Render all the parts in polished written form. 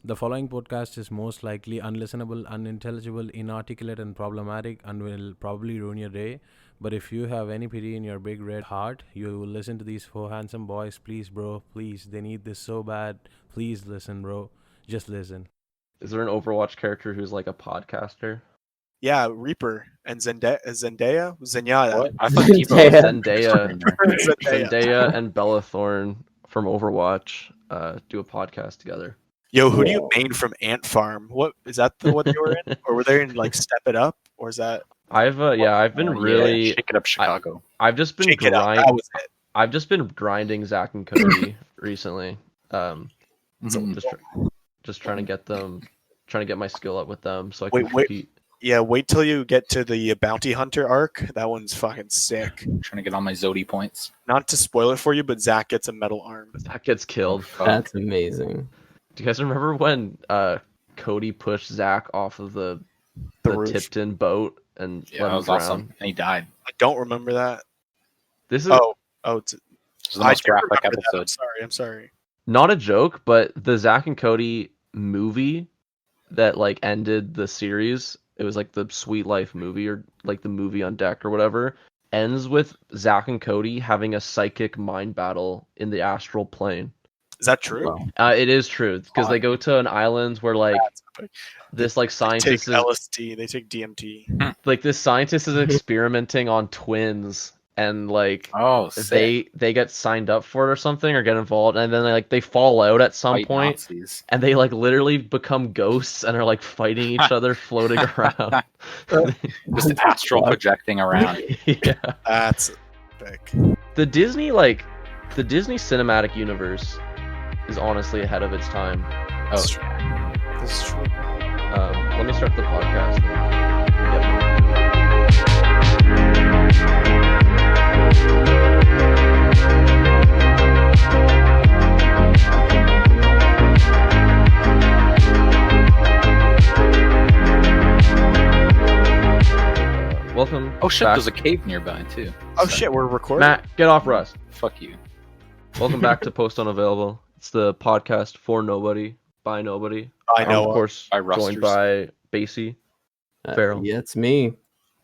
The following podcast is most likely unlistenable, unintelligible, inarticulate, and problematic, and will probably ruin your day. But if you have any pity in your big red heart, you will listen to these four handsome boys. Please, bro, please. They need this so bad. Please listen, bro. Just listen. Is there an Overwatch character who's like a podcaster? Yeah, Reaper and Zendaya. What? I thought T-Bo was Zendaya. Zendaya. And Bella Thorne from Overwatch do a podcast together. Yo, who do you main from Ant Farm? What is that? What they were in, or were they in like Step It Up, or is that? I've been really Shake It Up Chicago. I've just been Shake It Up. That was it. I've just been grinding Zach and Cody recently. Just trying to get my skill up with them so I can compete. Yeah, wait till you get to the Bounty Hunter arc. That one's fucking sick. Trying to get all my Zodi points. Not to spoil it for you, but Zach gets a metal arm. Zach gets killed. That's amazing. Do you guys remember when Cody pushed Zach off of the Tipton boat and let him that was drown? awesome. And he died. I don't remember that. This is It's This is the most graphic remember that. episode. I'm sorry. not a joke, but the Zach and Cody movie that like ended the series, it was like the Sweet Life movie or like the movie on deck or whatever, ends with Zach and Cody having a psychic mind battle in the astral plane. Is that true? It is true because they go to an island where like this like They take scientist is LSD. They take DMT. like this scientist is experimenting on twins and like they get signed up for it or something or get involved and then they fall out at some White point Nazis. and they like literally become ghosts and are like fighting each other floating around. Just astral projecting around. Yeah. That's epic. The Disney cinematic universe is honestly ahead of its time. Oh, That's true. Let me start the podcast. Welcome. oh shit, back. there's a cave nearby too. Oh shit, we're recording. Matt, get off Rust. Fuck you. Welcome back to Post Unavailable. It's the podcast for nobody, by nobody. I know. Of course, By joined rusters. by Basie, Farrell. Yeah, it's me.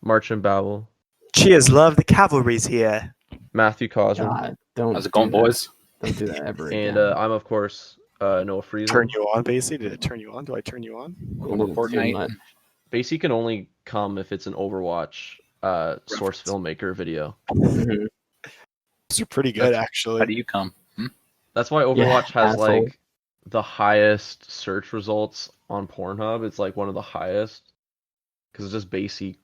March and Babel, Cheers, love. The cavalry's here. Matthew Cosman, God, don't. How's it going, do that. boys? Don't do that ever again. and I'm of course Noah Friesen. Turn you on, Basie? Did it turn you on? Do I turn you on? Little too Fortnite. much. Basie can only come if it's an Overwatch source filmmaker video. Mhm. These are pretty good, actually. How do you come? That's why Overwatch has asshole. like the highest search results on Pornhub. It's like one of the highest because it's just Basie.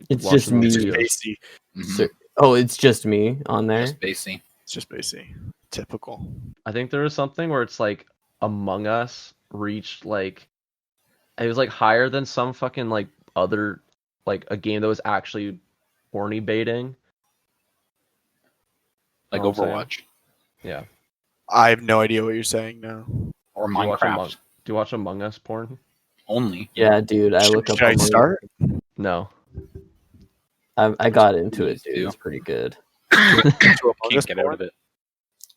It's watching just me. those Just videos. Basie. Mhm. Oh, it's just me on there. Just Basie. It's just Basie. Typical. I think there was something where it's like Among Us reached like it was like higher than some fucking like other like a game that was actually horny baiting. Like Know what I'm saying? Overwatch. Yeah. I have no idea what you're saying now. Or Do you watch Minecraft. Do you watch Among Us porn? Only. Yeah, dude. I look up. Should I Among Us. start? No. I got into it, dude. too. It's pretty good. Among Can't Us get out porn? of it.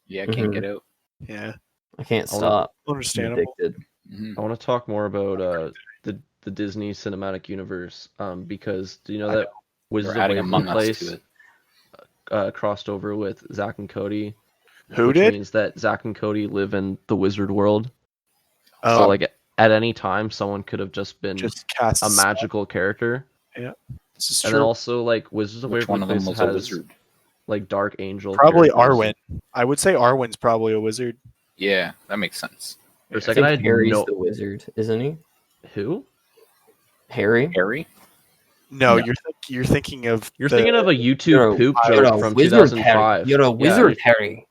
Yeah, can't Mhm. get out. Yeah, I can't I wanna- stop. I'm understandable. addicted. Mhm. I want to talk more about the Disney cinematic universe because do you know I that Wizards They're of adding Waverly Among Us Place to it. crossed over with Zack and Cody? Who which did? means that Zack and Cody live in the wizard world. Oh, So like at any time someone could have just been just cast a magical character. This is And then true. also like Wizards of Which one Waverly of them Place was a has wizard? like Dark Angel. Probably characters. Arwen. I would say Arwen's probably a wizard. Yeah, that makes sense. For a I second I think had Harry's no the wizard, isn't he? who? Harry. Harry? No, No. you're thinking of You're the- thinking of a YouTube You're a- poop you're joke a from wizard, 2005. Harry. You're a Yeah, wizard, Harry.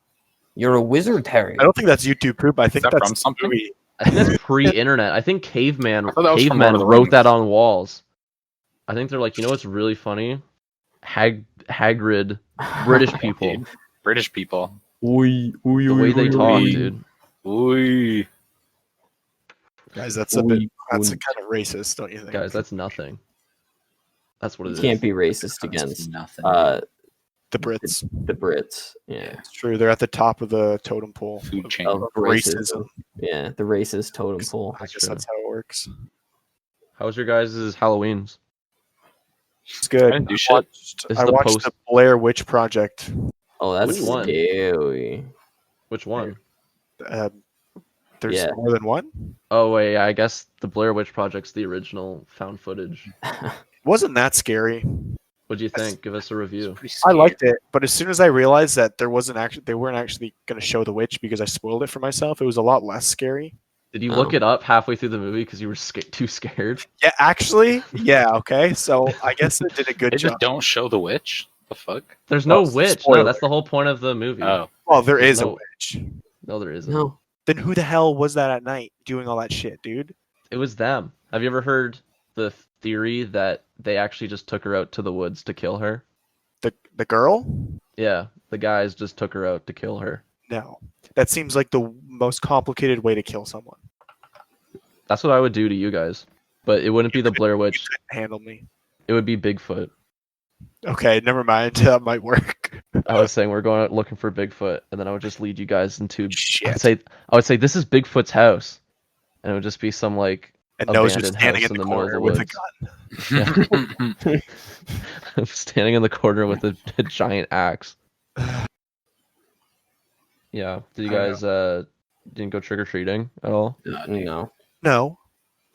You're a wizard, Harry. I don't think that's YouTube poop. I think that that's from something? movie. I think that's pre-internet. I think Caveman I thought that was from Lord Caveman of the wrote Rings. that on walls. I think they're like, you know what's really funny? Hagrid, British people, British people. Oy, oy, the oy, way they oy, talk, oy. dude. Ooh. Guys, that's a bit. Oy, That's oy. kind of racist, don't you think? Guys, that's nothing. That's what it You is. can't be racist That's against nothing. The Brits. The Brits. Yeah. It's true. They're at the top of the totem pole Food chain. Of racism. Yeah, the racist totem pole. I That's guess true. that's how it works. How was your guys' Halloweens? It's good. I didn't do shit. This is I the watched post- the Blair Witch Project. Oh, that's Which one? scary. Which one? There's Yeah. more than one. Oh wait, yeah, I guess the Blair Witch Project's the original found footage. Wasn't that scary? What do you think? Give us a review. Pretty I scary. liked it, but as soon as I realized that they weren't actually going to show the witch because I spoiled it for myself, it was a lot less scary. Did you Oh. look it up halfway through the movie because you were too scared? Yeah, actually, yeah. Okay, so I guess it did a good They job. just don't show the witch. The fuck? There's no Oh, witch. spoiler. No, that's the whole point of the movie. Oh, Well, there is a No. witch. No, there isn't. No. Then who the hell was that at night doing all that shit, dude? It was them. Have you ever heard the theory that they actually just took her out to the woods to kill her? The girl? Yeah, the guys just took her out to kill her. No, that seems like the most complicated way to kill someone. That's what I would do to you guys. But it wouldn't be the Blair You Witch. couldn't handle me. It would be Bigfoot. Okay, never mind. That might work. I was saying we're going out looking for Bigfoot, and then I would just lead you guys into. Shit. I would say this is Bigfoot's house, and it would just be some like And Nose just abandoned standing house in the in the middle corner of with the a gun. Yeah. Standing in the corner with a giant axe. Yeah. Did you I guys didn't go trick or treating at all? No. No.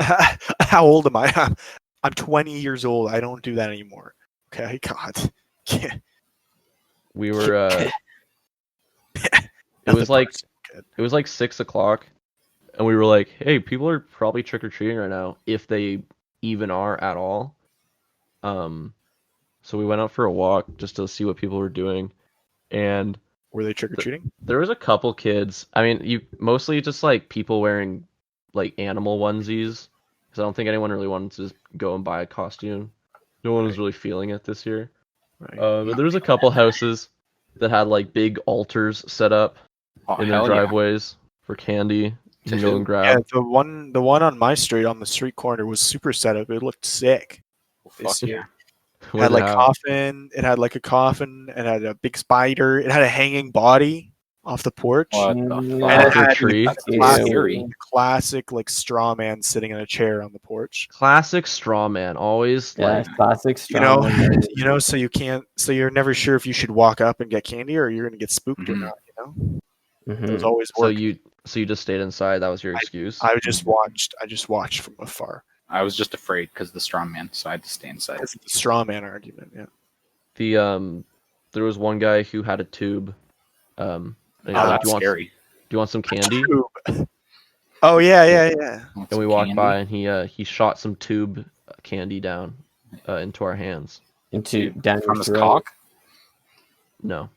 How old am I? I'm 20 years old. I don't do that anymore. Okay, God. We were. It Nothing was like good. it was like 6 o'clock, and we were like, "Hey, people are probably trick or treating right now, if they even are at all." So we went out for a walk just to see what people were doing, and Were they trick or treating? there was a couple kids. I mean, you mostly just like people wearing like animal onesies, because I don't think anyone really wanted to just go and buy a costume. No one was really feeling it this year. Right. But there was a couple houses that had like big altars set up Oh, in their hell yeah. driveways for candy To to go who? and Yeah, grab. the one on my street on the street corner was super set up. It looked sick. Fuck This yeah. year. It What had did like have? coffin. It had like a coffin. It had a big spider. It had a hanging body off the porch. What the Mm, fuck? And it Off your had tree. the Ew. classic, Scary. classic like straw man sitting in a chair on the porch. Classic straw man, always Yeah, like classic You know, strong. so you can't. So you're never sure if you should walk up and get candy or you're gonna get spooked or Mhm. not. You know, Mhm. those always so work. you just stayed inside. That was your excuse. I just watched from afar. I was just afraid because the strong man, so I had to stay inside. That's the straw man argument. Yeah. There was one guy who had a tube. And he was Oh, like, that's scary. Do you want some candy? Oh yeah. Want And we some walked candy? by, and he shot some tube candy down into our hands. Into down From your his throat. cock? No,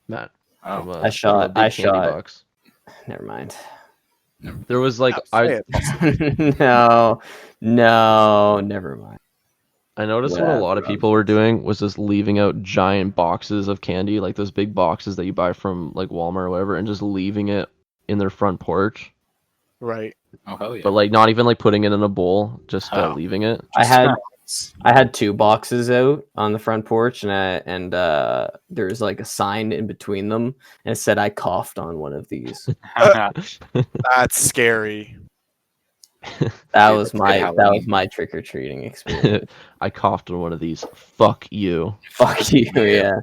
Matt. Oh, From a, I from a shot- big I candy shot. box. Never mind. There was like Say it. No, never mind. I noticed what a lot of people were doing was just leaving out giant boxes of candy, like those big boxes that you buy from like Walmart or whatever, and just leaving it in their front porch. Right. oh hell yeah. But like not even like putting it in a bowl, just Oh. leaving it. I had Just- I had two boxes out on the front porch, and there's like a sign in between them, and it said I coughed on one of these. That's scary. That Yeah, was that's good my Halloween. trick or treating experience. I coughed on one of these. Fuck you. Fuck you, yeah.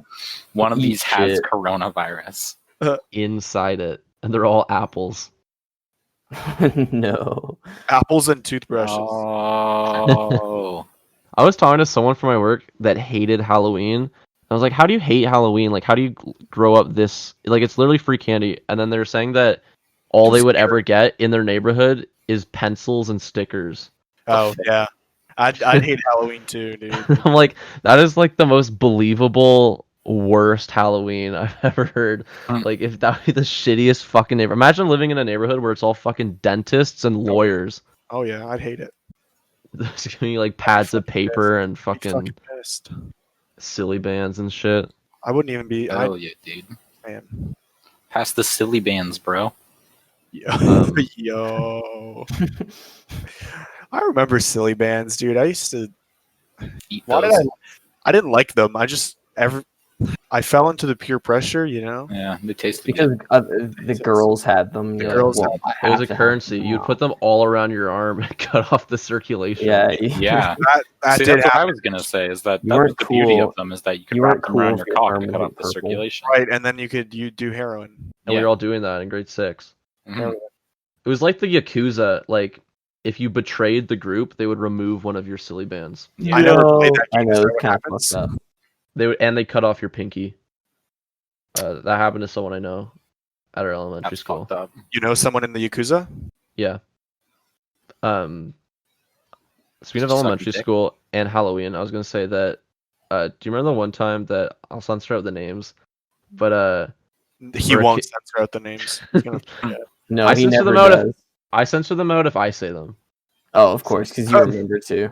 One of Eat these has shit. coronavirus. Inside it, and they're all apples. No. Apples and toothbrushes. Oh. I was talking to someone from my work that hated Halloween. I was like, "How do you hate Halloween? Like, how do you grow up this? Like, it's literally free candy." And then they're saying that all they would ever get in their neighborhood is pencils and stickers. Oh yeah. I'd hate Halloween too, dude. I'm like, that is like the most believable worst Halloween I've ever heard. Mm. Like, if that would be the shittiest fucking neighbor. Imagine living in a neighborhood where it's all fucking dentists and lawyers. Oh yeah, I'd hate it. There's gonna be like pads of paper and I'd be fucking pissed. silly bands and shit. I wouldn't even be. Hell yeah, dude. Man. Pass the silly bands, bro. Yo. Um, Yo. I remember silly bands, dude. I used to. Eat Why those. did I didn't like them. I just I fell into the peer pressure, you know. Yeah, they tasted Because good. the girls had them. The You're girls like, well, I It was have a to have currency. them You'd now. put them all around your arm and cut off the circulation. Yeah, Yeah. That See, did that's what I happen, was gonna say. Is that You that was weren't the beauty cool- of them? Is that you could you wrap weren't them around cool your if your cock arm and cut was off the purple. circulation. right? And then you do heroin. And we Yeah. were all doing that in grade 6. Mhm. It was like the Yakuza. Like, if you betrayed the group, they would remove one of your silly bands. I never played that I game. Is know, that it's what kind of happens? fucked up. They cut off your pinky. That happened to someone I know at our elementary That's school. fucked up. You know someone in the Yakuza? Yeah. Speaking of Suck elementary dick. school and Halloween, I was gonna say that. Do you remember the one time that I'll censor out the names, but He For a won't ki- censor out the names. He's gonna forget. No, I he censor never them out if- does. I censor them out if I say them. Oh, of course, because you remember too.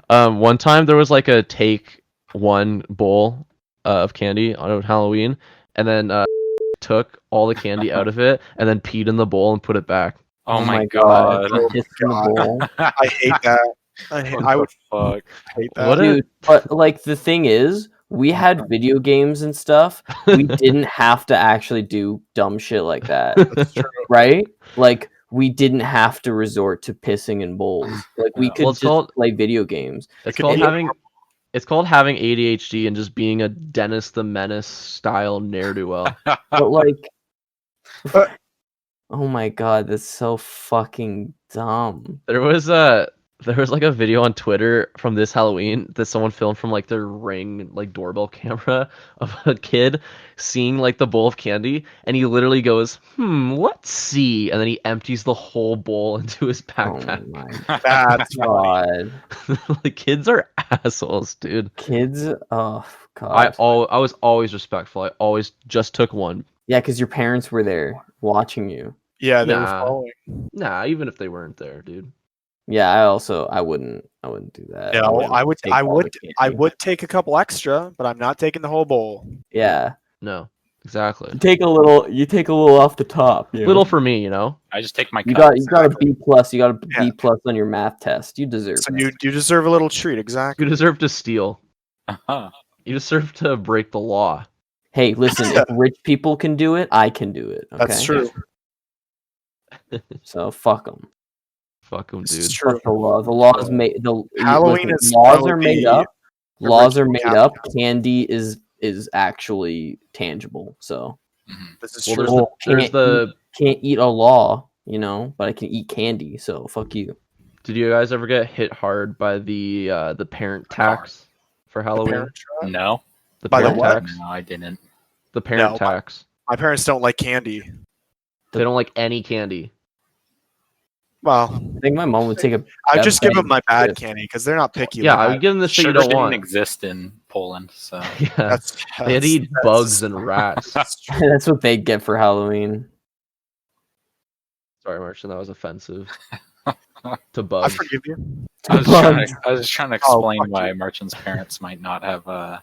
One time there was like a take one bowl of candy on Halloween, and then took all the candy out of it, and then peed in the bowl and put it back. Oh my god. Oh Pissed in the God. bowl. I hate that. I would Fuck. hate that. What a- Dude, but like the thing is, we had video games and stuff. We didn't have to actually do dumb shit like that, That's true. right? Like we didn't have to resort to pissing in bowls. Like we Yeah. could Well, it's just called- play video games. It's could called eat having. It's called having ADHD and just being a Dennis the Menace style ne'er do well. But like, Uh, oh my god, that's so fucking dumb. There was like a video on Twitter from this Halloween that someone filmed from like their Ring like doorbell camera of a kid seeing like the bowl of candy, and he literally goes, let's see, and then he empties the whole bowl into his Oh backpack. my That's funny. god, Like, kids are assholes, dude. kids! Oh I god, was always respectful. I always just took one. yeah, because your parents were there watching you. Yeah, they were Nah. following. Nah, even if they weren't there, dude. Yeah, I wouldn't do that. No, wouldn't I would take I all would the I candy. would take a couple extra, but I'm not taking the whole bowl. Yeah, No, exactly. you take a little off the top. You know? Little for me, you know. I just take my You cup. got a B plus. You got a Yeah. B plus on your math test. You deserve So it. you deserve a little treat, You exactly. deserve to steal. Uh-huh. You deserve to break the law. Hey, listen, if rich people can do it, I can do it. Okay? That's true. So fuck them. Fuck them, This is dude. true. Fuck the law. The law is made. Halloween is laws are made probably up. Laws are originally made up. Candy is actually tangible. So Mhm. This is Well, true. there's the. can't eat a law, but I can eat candy. So fuck you. Did you guys ever get hit hard by the parent tax for Halloween? Parent trap. No. The By the parent what? tax. No, I didn't. The parent No, tax. My parents don't like candy. They don't like any candy. Well, I think my mom would take a. I a just give bag them my of bad chips. candy because they're not picky. Yeah, like I I- would give them the shit you Sugar don't didn't want. exist in Poland, so Yeah, That's, they had to eat bugs and rats. That's what they get for Halloween. Sorry, Martian, that was offensive. To I bugs. forgive you. I was just trying to explain fuck why you. Merchant's parents might not have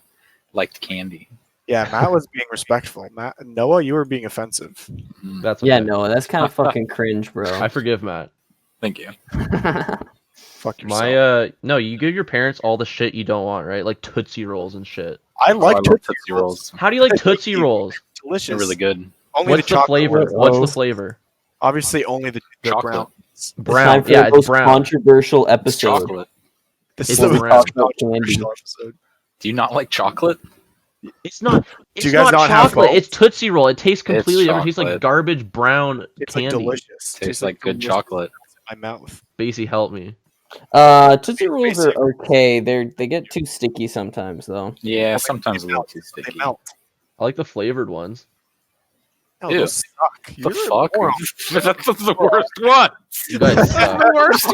liked candy. Yeah, Matt was being respectful. Noah, you were being offensive. Mm, That's Yeah, okay. no, that's kind of fucking cringe, bro. I forgive Matt. Thank you. Fuck yourself. My no, you give your parents all the shit you don't want, right? Like Tootsie Rolls and shit. I like I love Tootsie Rolls. How do you like Tootsie Rolls? Delicious. They're really good. Only What's the chocolate flavor? ones. What's the Oh. flavor? Obviously, only the Chocolate. brown. It's Brown. time for Yeah, the it's most brown. controversial It's episode. chocolate. This It's is the brown. most Chocolate controversial candy. episode. Do you not like chocolate? It's not. It's you guys not not have chocolate. both? It's Tootsie Roll. It tastes completely different. It tastes like chocolate. garbage brown It's candy. like delicious. Tastes like good delicious chocolate. in my mouth. Basie, help me. Tootsie Rolls are okay. They get too sticky sometimes, though. Yeah, sometimes a little too They sticky. melt. I like the flavored ones. No, Ew. those suck. The You're a fuck? moron. That's the worst one. You guys That's suck. the worst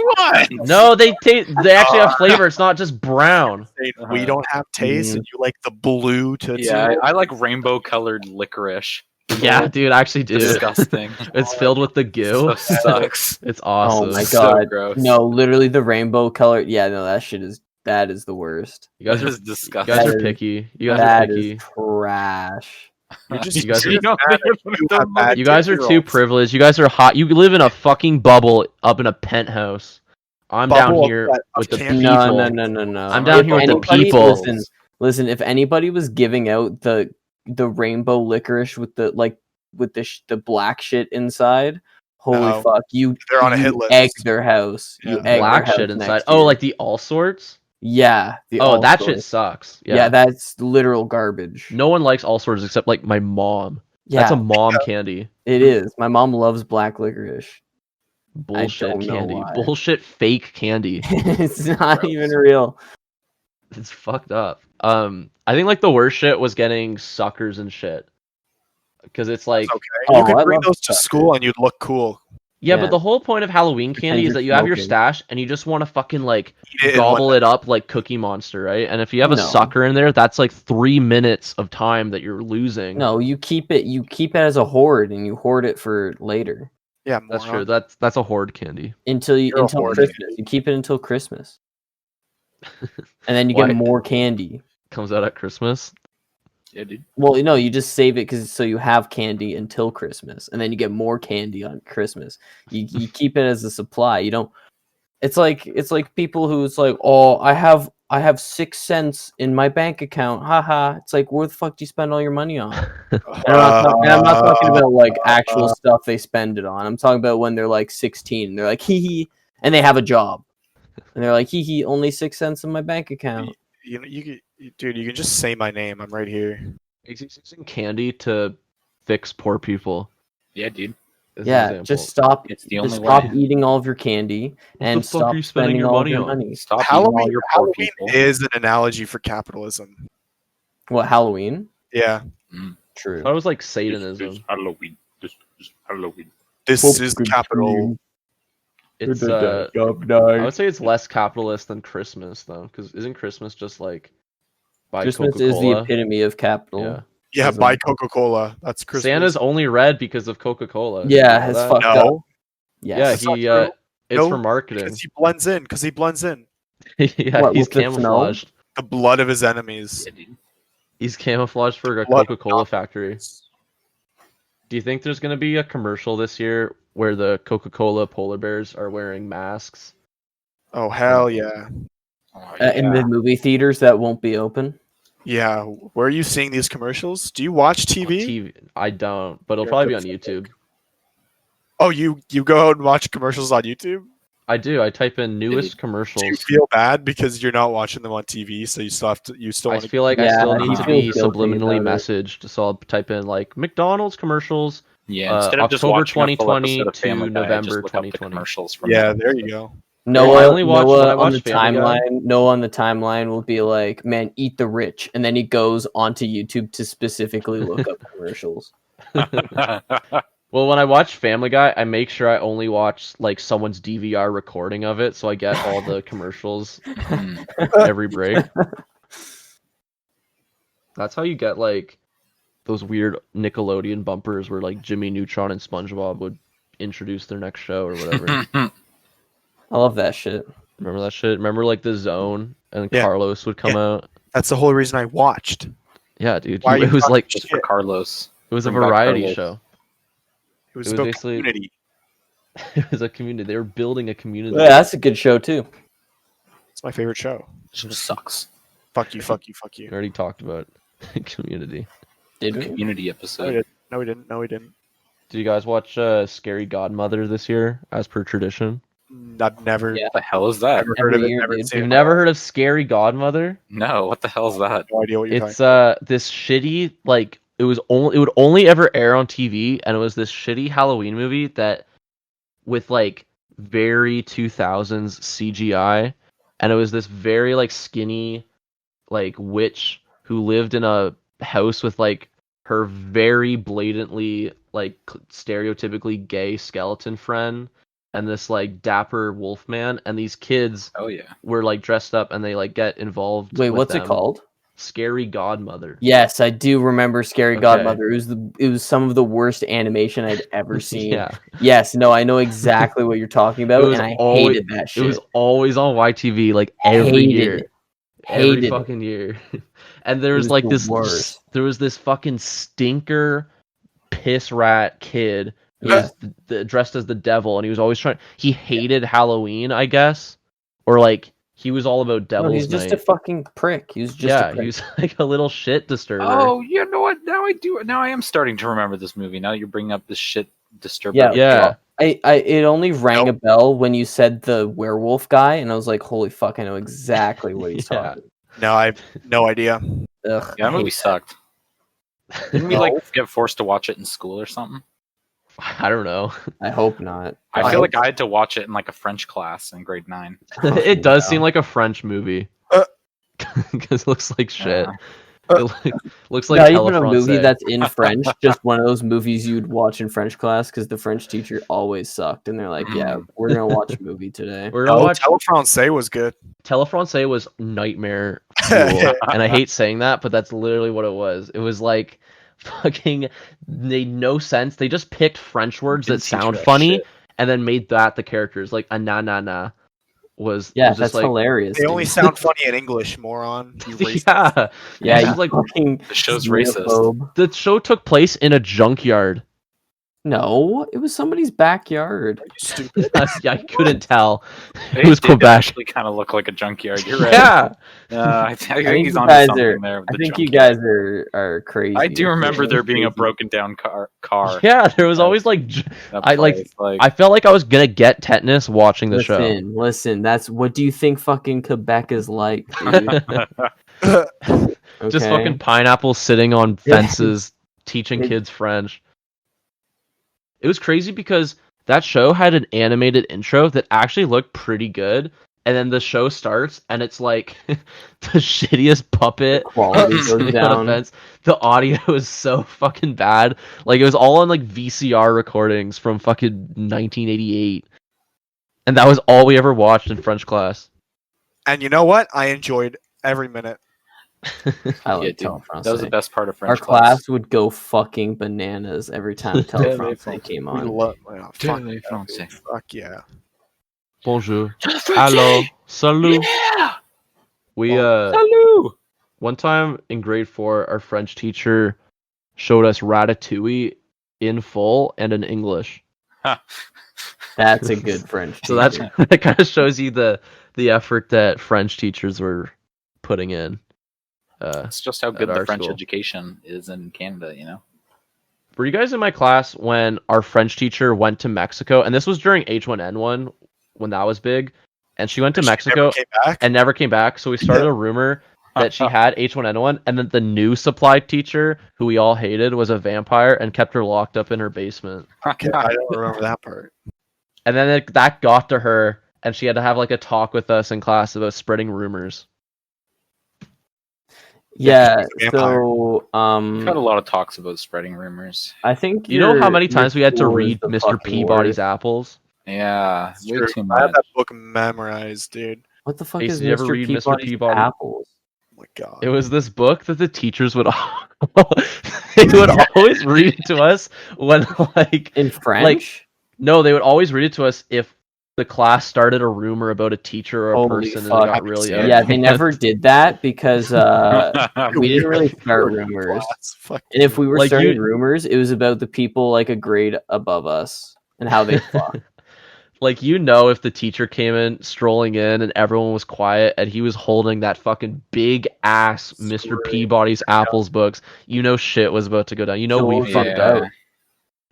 one. No, they actually have flavor. It's not just brown. Saying We don't have taste, and you like the blue Tootsie Yeah, Roll? I like rainbow colored licorice. Yeah, dude, I actually do. Disgusting. It's filled with the goo. So sucks. It's awesome. Oh my So god! gross. No, literally the rainbow color. Yeah, no, that is the worst. You guys That are is you disgusting. guys That are is- picky. You guys are That picky. is trash. You're just, You guys you're are- just mad that you have bad You guys are Tootsie too Rolls. privileged. You guys are hot. You live in a fucking bubble up in a penthouse. I'm Bubble down of here what? Of with the candy? people. No. I'm down here with the Anybody- people. Listen, Listen, if anybody was giving out the rainbow licorice with the the black shit inside, holy No. fuck, you They're on a you hit list. egg their house. You Yeah. egg Black their shit house inside. next Oh, year. like the all sorts. Yeah, the Oh, all that sorts. shit sucks. Yeah, Yeah. that's literal garbage. No one likes all sorts except like my mom. That's a Yeah, mom candy. it is. My mom loves black licorice. Bullshit don't know candy. why. Bullshit fake candy. It's not Gross. even real. It's fucked up. I think like the worst shit was getting suckers and shit. Because it's like It's okay. Oh, You could I bring love those to suckers. school and you'd look cool. yeah, Yeah. but the whole point of Halloween Pretend candy is you're that you have your smoking. stash and you just want to fucking like Eat it in gobble one it up like Cookie Monster, right? And if you have a No. sucker in there, that's like 3 minutes of time that you're losing. No, you keep it as a hoard and you hoard it for later. Yeah, That's moron. true. That's a hoard candy. Until You're a hoarder. Christmas. You keep it until Christmas. And then you Why? get more candy. Comes out at Christmas. Yeah, dude. Well, no, you just save it so you have candy until Christmas, and then you get more candy on Christmas. You keep it as a supply. You don't. It's like people who's like, oh, I have 6 cents in my bank account. Haha. It's like, where the fuck do you spend all your money on? And I'm not talking about like actual stuff they spend it on. I'm talking about when they're like 16. They're like hee hee, and they have a job, and they're like hee hee, only 6 cents in my bank account. Dude, you can just say my name. I'm right here. He's using candy to fix poor people. Yeah, dude. as an Yeah, example. just stop. It's the Just only stop way. eating all of your candy What and the fuck stop are you spending your all money of your on? money. Stop eating all Halloween, your poor Halloween people. is an analogy for capitalism. What, Halloween? Yeah, True. I thought it was like Satanism. Halloween. This Halloween. this is capital. It's I would say it's less capitalist than Christmas though, because isn't Christmas just like buy Christmas Coca-Cola? is the epitome of capital. Yeah. Yeah, Isn't buy it? Coca-Cola. That's Christmas. Santa's only red because of Coca-Cola. Yeah, You know it's that? fucked up. No, Yes. Yeah, That's not he true. it's No, for marketing. because he blends in. Because he blends in. Yeah, What, he's with the snow? camouflaged. The blood of his enemies. Yeah, dude. He's camouflaged for a Blood- Coca-Cola factory. Do you think there's gonna be a commercial this year where the Coca-Cola polar bears are wearing masks? Oh hell yeah, Oh, In yeah. the movie theaters that won't be open. yeah. Where are you seeing these commercials? Do you watch TV? TV. I don't, but it'll You're probably be on pathetic. YouTube. Oh, you go out and watch commercials on YouTube? I do. I type in newest Do you commercials. feel bad because you're not watching them on TV, so you still have to? You still I want to? feel like I Yeah, still he need to feels be guilty subliminally about it. messaged, so I'll type in like McDonald's commercials. Yeah, instead of just October watching a full 2020 episode of to Family Guy, November just look up the 2020. commercials from Yeah, the there you go. Noah, I only watch when I Noah on watch the Family Guy. timeline. Noah on the timeline will be like, "Man, eat the rich," and then he goes onto YouTube to specifically look up commercials. Well, when I watch Family Guy, I make sure I only watch like someone's DVR recording of it, so I get all the commercials Mm. every break. That's how you get like those weird Nickelodeon bumpers where like Jimmy Neutron and SpongeBob would introduce their next show or whatever. I love that shit. Remember that shit? Remember like the Zone and Yeah. Carlos would come out? That's the whole reason I watched. Yeah, dude. Why are you It was talking like Just for Carlos. it was a Bring back variety Carlos. show. It was It was about basically- community. It was a community. They were building a community. Yeah, that's a good show too. It's my favorite show. This show sucks. Fuck you, fuck you, fuck We you. already talked about community. Did we? Community No, we episode. didn't. No, we didn't. No, we didn't. Did you guys watch Scary Godmother this year, as per tradition? I've never, Yeah. What the hell is that? never heard of Every it. year, Never dude. seen You've it. never heard of Scary Godmother? No, what the hell is that? No idea what you're It's talking. this shitty like it would only ever air on TV, and it was this shitty Halloween movie that with like very 2000s CGI, and it was this very like skinny like witch who lived in a house with like her very blatantly like stereotypically gay skeleton friend and this like dapper wolfman, and these kids Oh yeah. were like dressed up and they like get involved. Wait, with what's it them. called? Scary Godmother. Yes, I do remember Scary Okay. Godmother. It was some of the worst animation I'd ever seen. Yeah, Yes, no, I know exactly what you're talking about, It was and I always- hated that it shit. was always on YTV like every Hated year. it. Every Hated it. fucking year. And there It was was like the this worst. there was this fucking stinker piss rat kid who Yeah. was dressed as the devil, and he was always he hated Halloween, I guess. Or like He was all about No, Devil's he's just Night. a fucking prick. He was just a Yeah, prick. he was like a little shit disturber. Oh, you know what? Now I do. Now I am starting to remember this movie. Now you're bringing up this shit disturber. Yeah, Yeah. It only rang a Nope. bell when you said the werewolf guy, and I was like, holy fuck, I know exactly what he's Yeah. talking. No, I have no idea. Ugh, Yeah, I that movie hate sucked. Didn't we No. like get forced to watch it in school or something? I don't know. I hope not. I feel like I had to watch it in like a French class in grade 9. It does Wow. seem like a French movie. Because it looks like shit. Yeah. It looks like Not even a movie TeleFrance. that's in French, just one of those movies you'd watch in French class because the French teacher always sucked, and they're like, "Yeah, we're gonna watch a movie today." We're gonna No, watch TeleFrance was good. TeleFrance was nightmare fuel. And I hate saying that, but that's literally what it was. It was like fucking made no sense. They just picked French words that Didn't teach you sound that funny shit. and then made that the characters. Like a na was Yeah, was just that's like hilarious. They only dude. sound funny in English, moron. You racist. yeah. Yeah, It's you just like fucking The show's racist. xenophobe. the show took place in a junkyard. No, it was somebody's backyard. Stupid. I couldn't tell. It It was did Quebec. actually kind of look like a junkyard. You're right. Yeah. I think I think he's you on guys something are. there. With I the think you junkyard. guys are crazy. I do remember there being a Crazy. broken down car. Yeah, there was always like That I like- place, I felt like I was gonna get tetanus watching the show. Listen. That's what do you think fucking Quebec is like, dude? Just Okay? fucking pineapples sitting on fences teaching It- kids French. It was crazy because that show had an animated intro that actually looked pretty good, and then the show starts and it's like the shittiest puppet quality goes sitting on a down. fence. The audio is so fucking bad. Like it was all on like VCR recordings from fucking 1988. And that was all we ever watched in French class. And you know what? I enjoyed every minute. I Yeah, like dude, TeleFrance. that was the best part of Our French class would go fucking bananas every time TeleFrance came We on. love. Oh, fuck, TeleFrance. yeah, fuck yeah. Bonjour. Hello. Salut. Yeah. We Hello. one time in grade 4, our French teacher showed us Ratatouille in full and in English. That's a good French. So that's teacher. that kind of shows you the effort that French teachers were putting in. It's just how good At the our French school. education is in Canada, you know? Were you guys in my class when our French teacher went to Mexico? And this was during H1N1 when that was big. And she went to She Mexico never came back. and never came back. So we started a rumor that she had H1N1, and then the new supply teacher, who we all hated, was a vampire and kept her locked up in her basement. Okay, I don't remember that part. And then that got to her, and she had to have like a talk with us in class about spreading rumors. Yeah. she's a vampire. So I've had a lot of talks about spreading rumors. I think You know how many your times we had to school is read the Mr. fucking Peabody's worst. apples? Yeah, way True. too I have much. that book memorized, dude. What the fuck Hey, is so you ever Mr. read Mr. Peabody's Peabody? apples? Oh my god. It was this book that the teachers would they would always read it to us when like In French? no, they would always read it to us if the class started a rumor about a teacher or a Holy person and fuck. it got really Yeah, out of Yeah, they hand. never did that because we didn't really start rumors. Fuck And if we were Like, starting you- rumors, it was about the people like a grade above us and how they fuck. Like, you know, if the teacher came in strolling in and everyone was quiet and he was holding that fucking big ass Mr. Screw. Peabody's apples books, you know shit was about to go down. You know So we what fucked yeah. up.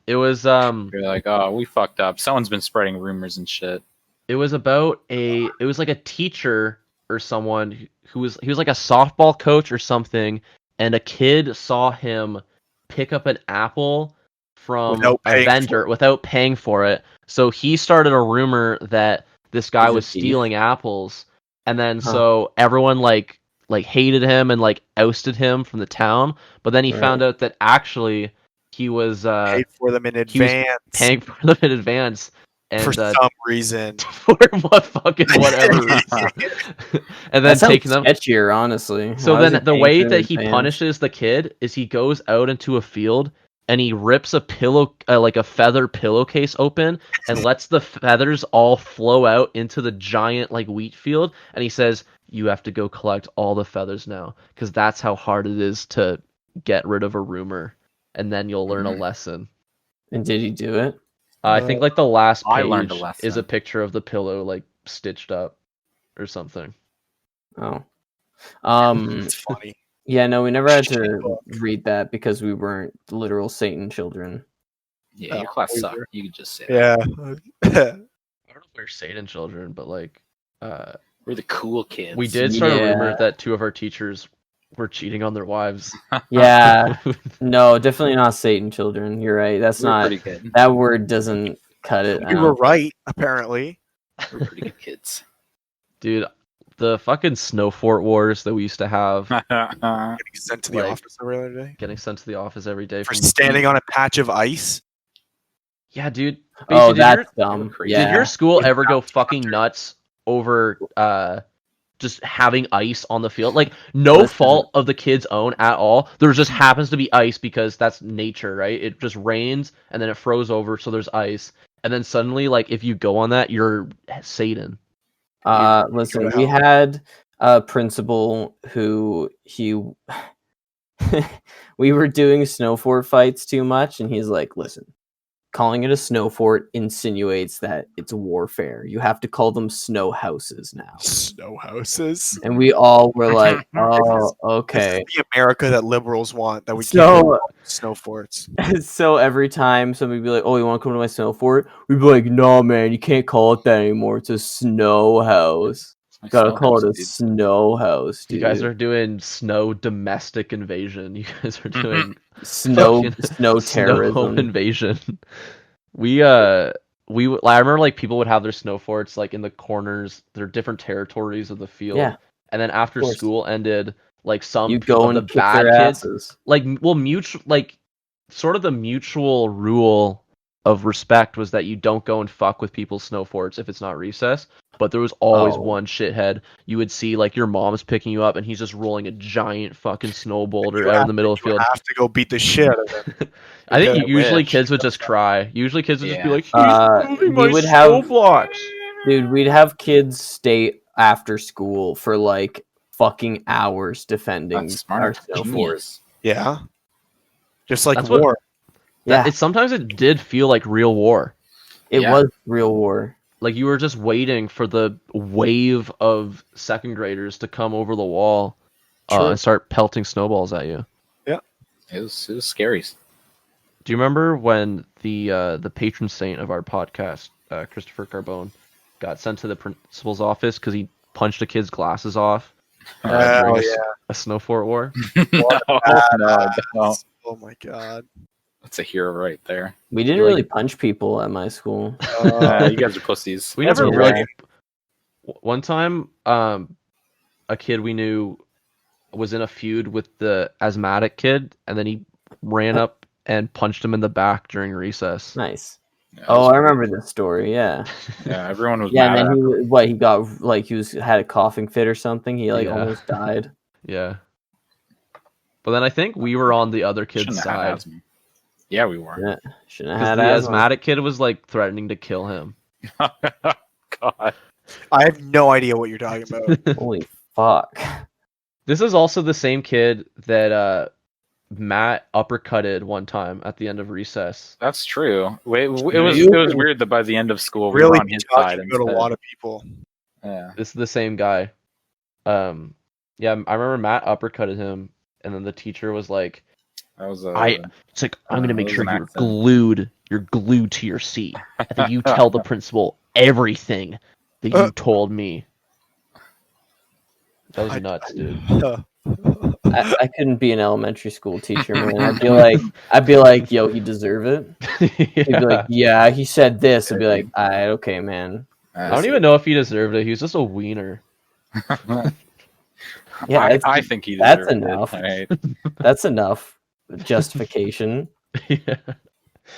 It was You're like, oh, we fucked up. Someone's been spreading rumors and shit. it was about it was like a teacher or someone he was like a softball coach or something, and a kid saw him pick up an apple from Without a paying vendor without paying for it. So he started a rumor that this guy He's a was thief. stealing apples, and then Huh. so everyone like hated him and like ousted him from the town. But then he Right. found out that actually he was Paid for them in he was advance paying for them in advance. And for some reason. for what fucking whatever reason. And then That sounds taking them. sketchier, honestly. So Why was then he the paying way for that it he in advance? punishes the kid is he goes out into a field and he rips a pillow like a feather pillowcase open and lets the feathers all flow out into the giant like wheat field, and he says you have to go collect all the feathers now because that's how hard it is to get rid of a rumor, and then you'll learn a lesson. And did he do it? I think like the last I page learned a is lesson. a picture of the pillow like stitched up or something. Oh. It's funny. Yeah, no, we never had Shit to book. read that because we weren't literal Satan children. Yeah, your class we sucked. were- You could just say that. Yeah. I don't know if we're Satan children, but like, We're the cool kids. we did start a rumor Yeah. that 2 of our teachers were cheating on their wives. Yeah. No, definitely not Satan children. You're right. That's We're not pretty good. that word doesn't cut it. We were right, apparently. We're pretty good kids. Dude, the fucking snow fort wars that we used to have, Getting sent to the Like- office every other day. getting sent to the office every day For from the standing on a patch of ice. Yeah, dude. Oh, Basically, that's dumb. crazy. Yeah. did your school ever go fucking nuts over just having ice on the field? Like, no Listen. fault of the kids' own at all. There just happens to be ice because that's nature, right? It just rains and then it froze over, so there's ice. And then suddenly, like, if you go on that, you're Satan. Listen, to we hell. had a principal who we were doing snow fort fights too much, and he's like, "Listen, calling it a snow fort insinuates that it's warfare. You have to call them snow houses now." Snow houses. And we all were like, "Oh, This okay." is the America that liberals want. That we So, can't snow forts. so every time somebody would be like, "Oh, you want to come to my snow fort?" We'd be like, "No, man, you can't call it that anymore. It's a snow house. My Gotta snow call house, it a dude. snow house, dude." You guys are doing snow domestic invasion. You guys are doing snow fucking snow terrorism. invasion. I remember like people would have their snow forts like in the corners. They're different territories of the field. Yeah, And then after course. school ended, like some You go of and the kick bad their kids, asses. like sort of the mutual rule of respect was that you don't go and fuck with people's snow forts if it's not recess. But there was always Oh. one shithead. You would see like your mom's picking you up and he's just rolling a giant fucking snow boulder You out in have the middle of the You field. have to go beat the shit out of them. I think Because usually wish. kids would just cry. Usually kids would just be Yeah. like, "He's moving we my would snow have- blocks." Dude, we'd have kids stay after school for like fucking hours defending That's smart. our snow Genius. forts. Yeah. Just like That's what- war. Yeah, Sometimes it did feel like real war. it Yeah. was real war. Like you were just waiting for the wave of second graders to come over the wall True. and start pelting snowballs at you. It was scary. Do you remember when the patron saint of our podcast, Christopher Carbone, got sent to the principal's office because he punched a kid's glasses off during a snow fort war? No. Oh my god. That's a hero right there. We didn't You're like- really punch people at my school. You guys are pussies. We That's never right. really. One time, a kid we knew was in a feud with the asthmatic kid, and then he ran up and punched him in the back during recess. Nice. Yeah, Oh, I remember this story. Yeah. Yeah, everyone was Yeah, mad and at then him. he got like had a coughing fit or something. He like Yeah. almost died. Yeah. But then I think we were on the other kid's Shouldn't have had side. asthma. Yeah, we were. Yeah, shouldn't have Because had the asthma. asthmatic kid was like threatening to kill him. God. I have no idea what you're talking about. Holy fuck! This is also the same kid that Matt uppercutted one time at the end of recess. That's true. It was weird that by the end of school we Really were on his talking side about a instead. lot of people. Yeah. This is the same guy. Yeah, I remember Matt uppercutted him, and then the teacher was like, That was it's like, I'm gonna make That was sure an you're accident. glued to your seat. And then you tell the principal everything that you told me. That was nuts, dude. I couldn't be an elementary school teacher, man. I'd be like, yo, he deserve it. He'd be like, yeah, he said this. I'd be like, alright, okay, man. I don't even know if he deserved it. He was just a wiener. Yeah, I think he that's deserved enough. It. Right? That's enough justification. Yeah.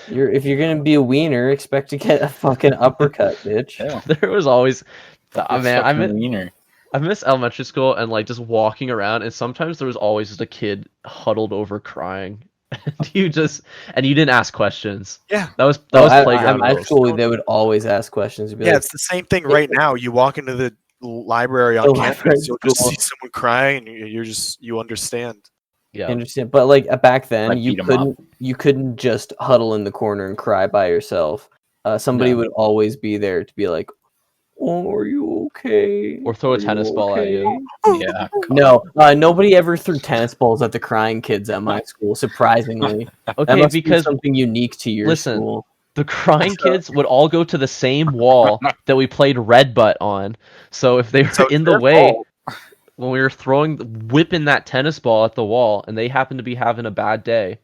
If you're gonna be a wiener, expect to get a fucking uppercut, bitch. Yeah. There was always, man, Fucking wiener. I miss elementary school and like just walking around, and sometimes there was always just a kid huddled over crying. And you didn't ask questions. Yeah. That was At playground my rules. school, they would always ask questions. You'd be Yeah, like, it's the same thing right now. You walk into the library on The campus, library you'll just school. see someone crying, and you understand. Yeah. understand, but like back then, Like, you beat 'em up. couldn't just huddle in the corner and cry by yourself. Somebody No. would always be there to be like, "Oh, are you okay? Or throw a Are tennis ball at you. Yeah. No, nobody ever threw tennis balls at the crying kids at my school. Surprisingly, that Okay, must be because something unique to your listen, school. the crying kids would all go to the same wall that we played red butt on. So if they were So in it's the their way fault. when we were whipping that tennis ball at the wall, and they happen to be having a bad day,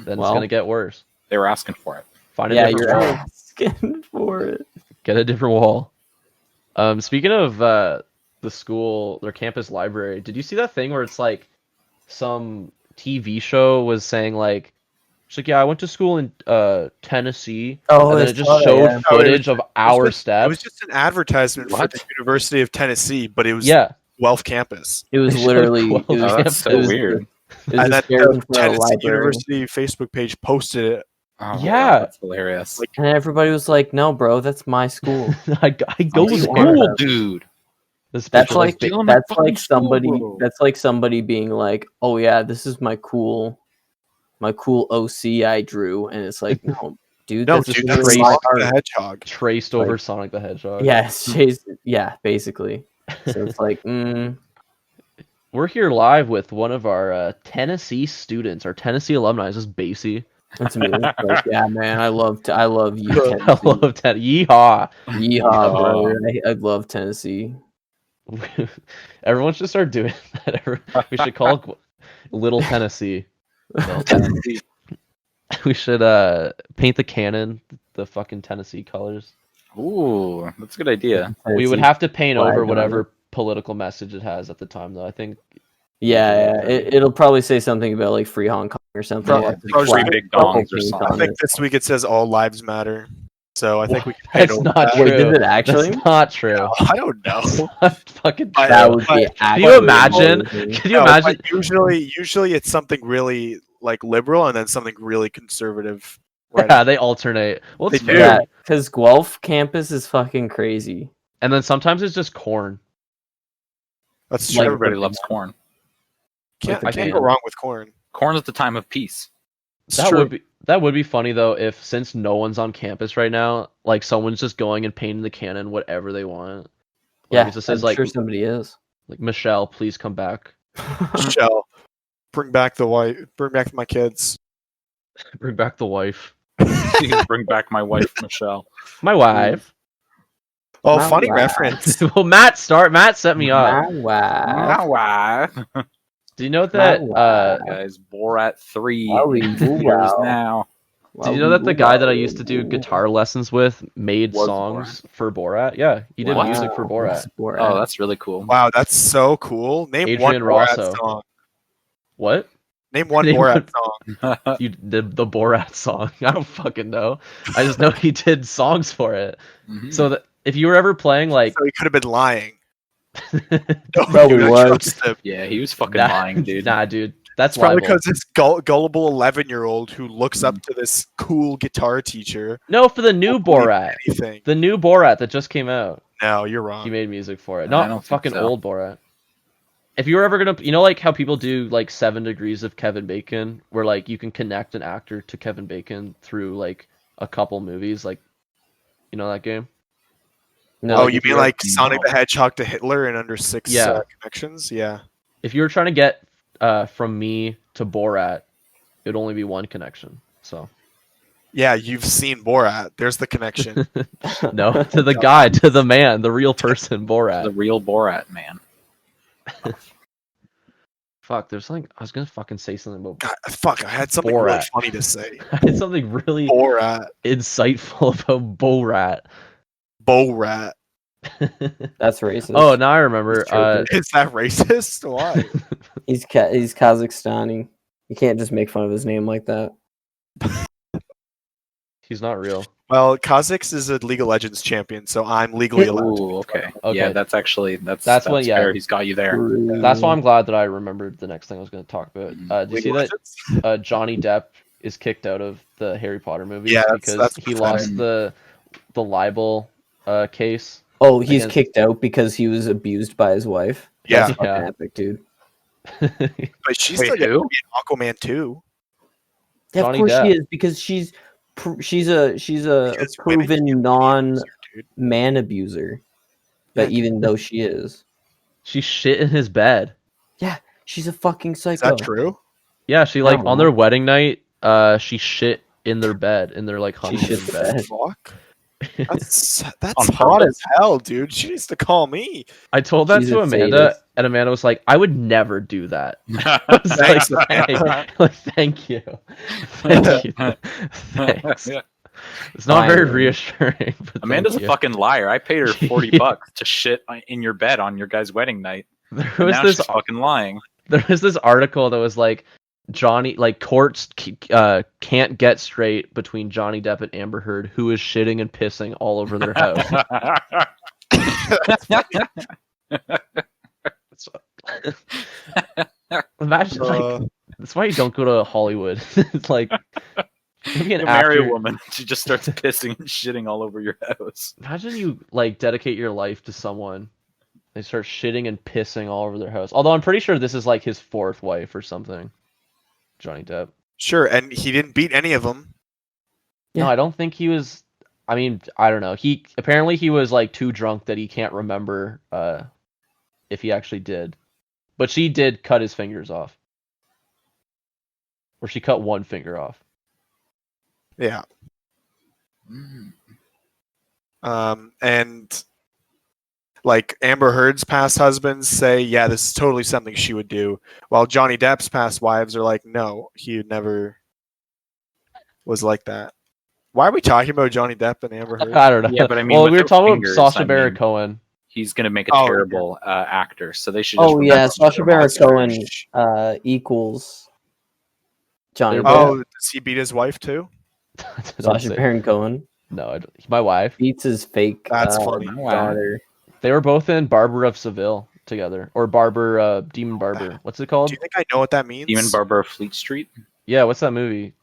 then it's Well, gonna get worse. They were asking for it. Find a yeah, different you're wall. asking for it. Get a different wall. Speaking of the school, their campus library, did you see that thing where it's like some TV show was saying like, it's like, yeah, I went to school in Tennessee, Oh, and then I it just saw that, showed yeah. footage of our It was steps. just an advertisement for What? the University of Tennessee, but it was Yeah, Guelph campus. It was They showed literally. Guelph It was, Oh, that's campus. so it was, weird. It was And a then scared in the front of the Tennessee library. University Facebook page posted it. Oh, Yeah. that's hilarious. Like, And everybody was like, "No, bro, that's my school." I go What do you there. want? Cool, dude. This That's bitch was like stealing my that's fucking like school, somebody. bro. That's like somebody being like, "Oh yeah, this is my cool OC I drew," and it's like, no, dude, no, that's dude, just that's crazy. Sonic art. the Hedgehog. traced over Sonic the Hedgehog. Yeah, yeah, basically. So it's like, We're here live with one of our Tennessee students, our Tennessee alumni. This is Basie. that's me. Like, yeah, man, I love you, I Tennessee. love Yeehaw. Yeehaw, brother. I love Tennessee. Everyone should start doing that. We should call it Little Tennessee. Well, Tennessee. We should paint the cannon the fucking Tennessee colors. Ooh, that's a good idea. We would Tennessee have to paint flag over on whatever it. political message it has at the time, though. I think. Yeah. It'll probably say something about like free Hong Kong or something. Pro- Like, pro- flag- big purple dongs or paint something. I on think it. this week it says all lives matter. So I think we can paint That's over not that. true. Wait, does it actually? That's not true. I don't know. That's not fucking true. That would be Can Can you actually imagine? amazing. Can you No, imagine? but usually it's something really like liberal and then something really conservative. Right? Yeah, they alternate. Well, it's They do. fair. Yeah, because Guelph campus is fucking crazy. And then sometimes it's just corn. That's true. Like, Everybody loves corn. Can't like the go band. wrong with corn. Corn is the time of peace. It's That true. would be funny though if since no one's on campus right now, like someone's just going and painting the cannon whatever they want. Like, Yeah, it just I'm says like sure somebody is. like Michelle, please come back. Shell. Bring back the wife. Bring back my kids. Bring back the wife. Please bring back my wife, Michelle. My wife. Oh, My funny wife. reference. Well, Matt set me up. My wife. Wow. Do you know that Guys, Borat 3 Wowie in woo theaters wow. now. did you know that the guy that I used to do guitar lessons with made Was songs for Borat? Yeah, he did What? music for Borat. Oh, that's really cool. Wow, that's so cool. Name Adrian one Borat Rosso. song. What? Name one Name Borat one- song. You did the Borat song. I don't fucking know. I just know he did songs for it. Mhm. So that if you were ever playing like So he could have been lying. Probably I was. trust him. Yeah, he was fucking nah, lying, dude. Nah, dude. That's It's probably libel. because this gullible 11-year-old who looks up to this cool guitar teacher. No, for the new Borat. Anything. The new Borat that just came out. No, you're wrong. He made music for it. No, I Not don't think fucking so. old Borat. If you were ever gonna, you know, like how people do like 7 Degrees of Kevin Bacon, where like you can connect an actor to Kevin Bacon through like a couple movies, like, you know that game? No, Oh, you mean like No. Sonic the Hedgehog to Hitler in under 6 Yeah. connections? Yeah. If you were trying to get from me to Borat, it would only be one connection. So Yeah, you've seen Borat. There's the connection. no, to the guy, to the man, the real person, The Borat. real Borat, man. Fuck, there's something I was gonna fucking say something about. God, fuck, I had something really Borat. funny to say. I had something really Borat. insightful about Borat. Borat. that's racist. Oh, now I remember. He's joking. Is that racist? Why? he's Kazakhstani. You can't just make fun of his name like that. He's not real. Well, Kazakhs is a League of Legends champion, so I'm legally allowed. Ooh, okay. Okay. Yeah, that's actually that's what- yeah. fair. He's got you there. That's why I'm glad that I remembered the next thing I was going to talk about. Did you League see of that Legends? Johnny Depp is kicked out of the Harry Potter movies Yeah, because that's he pathetic. lost the libel case? Oh, he's Against- kicked out because he was abused by his wife. Yeah. That's fucking Yeah. epic, dude. But she's Wait, still going who? to be in Aquaman too. Yeah, Johnny of course Depp. she is because she's a Because women proven can't be non abusers, dude. man abuser. But Yeah. even though she is, She shit in his bed. she's a fucking Is psycho. that true? Yeah, she like No. on their wedding night, she shit in their bed, in their like honeymoon shit the bed. bed. Fuck. That's On hot purpose? as hell, dude. She needs to call me. I told that She's to a Amanda, sadist. and Amanda was like, "I would never do that." I was Thanks, like, Amanda. like, thank you, thank you, thanks. It's not very Fine. reassuring. But Amanda's a thank you. fucking liar. I paid her $40 to shit in your bed on your guys' wedding night. There And was now this she's fucking lying. there was this article that was like courts can't get straight between Johnny Depp and Amber Heard, who is shitting and pissing all over their house. Imagine like that's why you don't go to Hollywood. It's like maybe an You marry a actor. woman, she just starts pissing and shitting all over your house. Imagine you like dedicate your life to someone. They start shitting and pissing all over their house. Although I'm pretty sure this is like his fourth wife or something. Johnny Depp. Sure, and he didn't beat any of them. Yeah. No, I don't think he was. I mean, I don't know. He was like too drunk that he can't remember if he actually did. But she did cut his fingers off. Or she cut one finger off. Yeah. And like Amber Heard's past husbands say, yeah, this is totally something she would do. While Johnny Depp's past wives are like, no, he never was like that. Why are we talking about Johnny Depp and Amber Heard? I don't know. Yeah, but I mean, well, we were without talking fingers, about Sacha I Baron mean- Cohen. He's gonna make a Oh, terrible actor, so they should. Just Oh yeah, remember Sacha him. Baron Cohen equals Johnny They're Depp. Oh, does he beat his wife too? Don't Sacha say- Baron Cohen No, I don't. My wife. beats his fake That's funny. daughter. They were both in Barber of Seville together, or Demon Barber. What's it called? Do you think I know what that means? Demon Barber of Fleet Street. Yeah, what's that movie?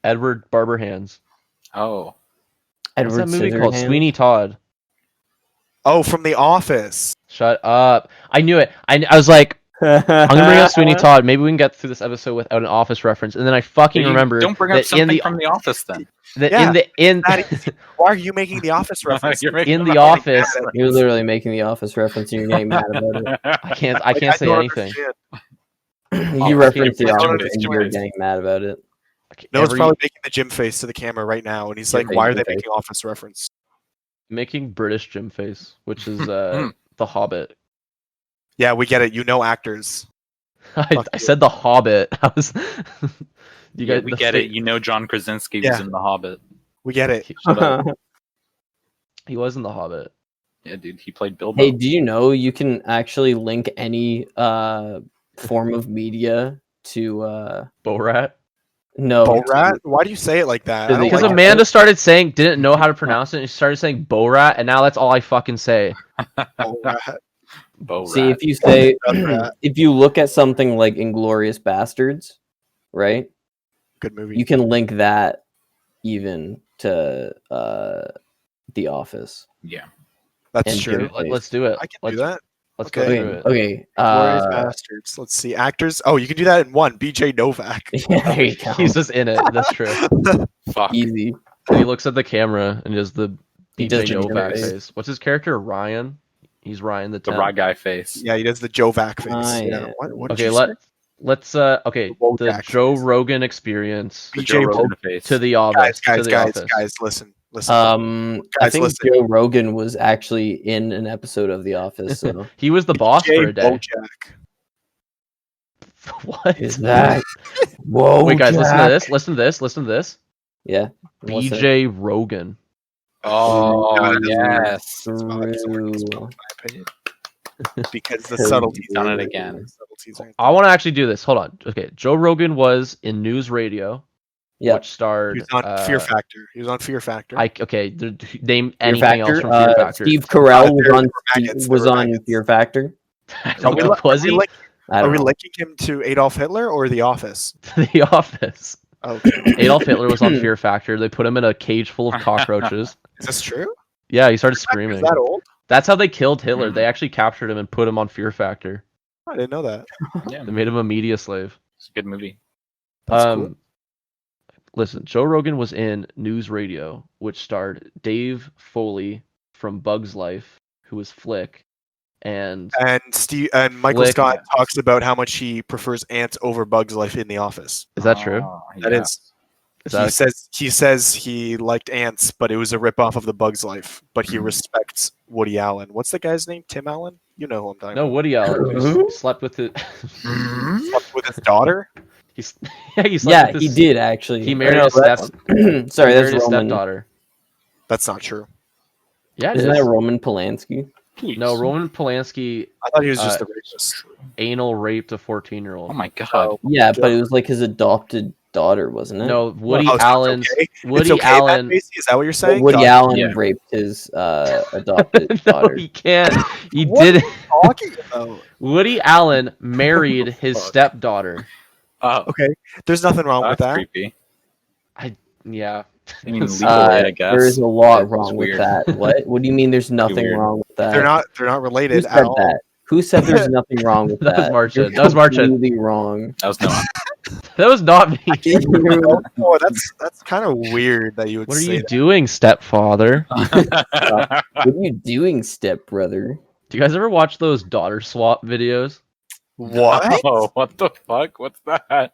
Edward Barberhands. Oh, What's Edward that movie called? Scissorhands. Sweeney Todd. Oh, from The Office. Shut up! I knew it. I was like, I'm gonna bring up Sweeney Todd. Maybe we can get through this episode without an Office reference. And then I fucking You remember Don't bring up that something from The Office then. that Yeah, in Why are you making The Office reference? You're making in a the fucking Office. mess. You're literally making the Office reference and you're getting mad about it. I can't Like, I say don't anything. understand. You reference the I don't Office and you're understand. getting mad about it. No one's Every- probably making the Jim face to the camera right now, and he's Yeah, like, "Why are they making making Office reference?" making British Jim face, which is The Hobbit. Yeah, we get it. You know actors. I said The Hobbit. I was. You Yeah, guys, we the get fa- it. You know John Krasinski was Yeah. in The Hobbit. We get it. Shut up. He was in The Hobbit. Yeah, dude, he played Bilbo. Hey, do you know you can actually link any form of media to Borat. no Borat? Why do you say it like that? I don't Because like it. Amanda started saying didn't know how to pronounce it, and she started saying Borat, and now that's all I fucking say. Borat. Bo See, Rat. if you say Rat. if you look at something like Inglorious Bastards, right? Good movie. You can link that even to The Office. Yeah. That's and true. Jim Face. Let's do it. I can let's do that. let's Okay. go Okay, through it. okay. Glorious Bastards. Let's see. Actors. Oh, you can do that in one. BJ Novak. Yeah, there you go. He's just in it. That's true. Fuck. Easy. And he looks at the camera and does the He does BJ Jim Novak face. face. What's his character? Ryan. He's Ryan the The Temp. raw guy face. Yeah, he does the Jovac face. Ah, yeah. yeah. What did Okay, you say? let's okay. The Wojak Joe face. Rogan experience The BJ Joe Rogan Bo- face. to the office. Guys, to the guys, office. guys, listen. I Guys, think listen. Joe Rogan was actually in an episode of The Office. So He was the boss BJ for a day. Bojack. What is that? Whoa! Wait, guys, listen to Jack. this. Listen to this. Listen to this. Yeah. What's that? BJ Rogan. Oh, God, yes. That's why it's the worst, True. in my opinion. Because the Because subtleties done it aren't- again. the subtleties aren't- I want to actually do this. Hold on. Okay, Joe Rogan was in News Radio, Yeah. which starred. He was on Fear Factor. He was on Fear Factor. Name Fear anything else Factor. from Fear Factor. Steve Carell was There on were maggots, was there were on maggots. Fear Factor. I Are don't we, know. li- Was are we he? link- I are don't we know. linking him to Adolf Hitler or The Office? The Office. Okay. Adolf Hitler was on Fear Factor. They put him in a cage full of cockroaches. Is this true? Yeah, he started Is screaming. that old? That's how they killed Hitler. They actually captured him and put him on Fear Factor. I didn't know that. Yeah, They made him a media slave. it's a good movie. That's cool. Listen, Joe Rogan was in News Radio, which starred Dave Foley from Bug's Life who was Flick, and And Michael Flick- Scott talks about how much he prefers ants over Bugs Life in The Office. is that true? That is. Is that He says he liked ants, but it was a ripoff of the Bugs Life. But he respects Woody Allen. What's the guy's name? Tim Allen? You know who I'm talking no about. Woody Allen who slept with it? Slept with his daughter. He slept Yeah, with he his, did actually. He married No, his that's- Sorry, he that's married his Roman. stepdaughter. That's not true. Yeah, it Isn't is. that Roman Polanski? No, Roman Polanski I thought he was just the rapist. anal raped a 14-year-old. Oh my god. Oh, Yeah, but it was like his adopted daughter, wasn't it? No, Woody Oh, so it's Allen's okay? Woody It's okay, Allen. Matt Macy? Is that what you're saying? Woody God, Allen Yeah. raped his adopted No, daughter. he can't. He What did. are you talking about? Woody Allen married his Fuck. stepdaughter. Oh, Okay, there's nothing wrong with that's that. creepy. Yeah. I mean, legally, I guess. There is a lot It's wrong with weird. that. What? What do you mean? There's nothing weird. wrong with that? They're not Who related at said all. that? Who said there's nothing wrong with That was that? Marcia. You're That was Marcia. completely wrong. That was no. That was not me. Oh, that's kind of weird that you would What are say you doing, stepfather? What are you doing, stepbrother? Do you guys ever watch those daughter swap videos? What? Oh, what the fuck? What's that?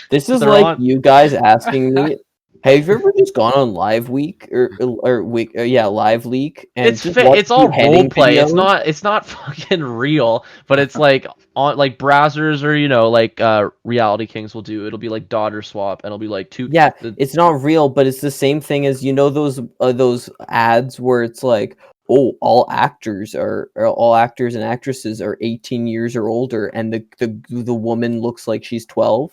This is They're like on- you guys asking me, have you ever just gone on Live Week Live Leak and It's just fa- watched it's all beheading role play. It's videos? not fucking real, but it's like on like browsers or like Reality Kings will do. It'll be like daughter swap and it'll be like two. Yeah, the- it's not real, but it's the same thing as those ads where it's like, oh, all actors and actresses are 18 years or older, and the woman looks like she's 12.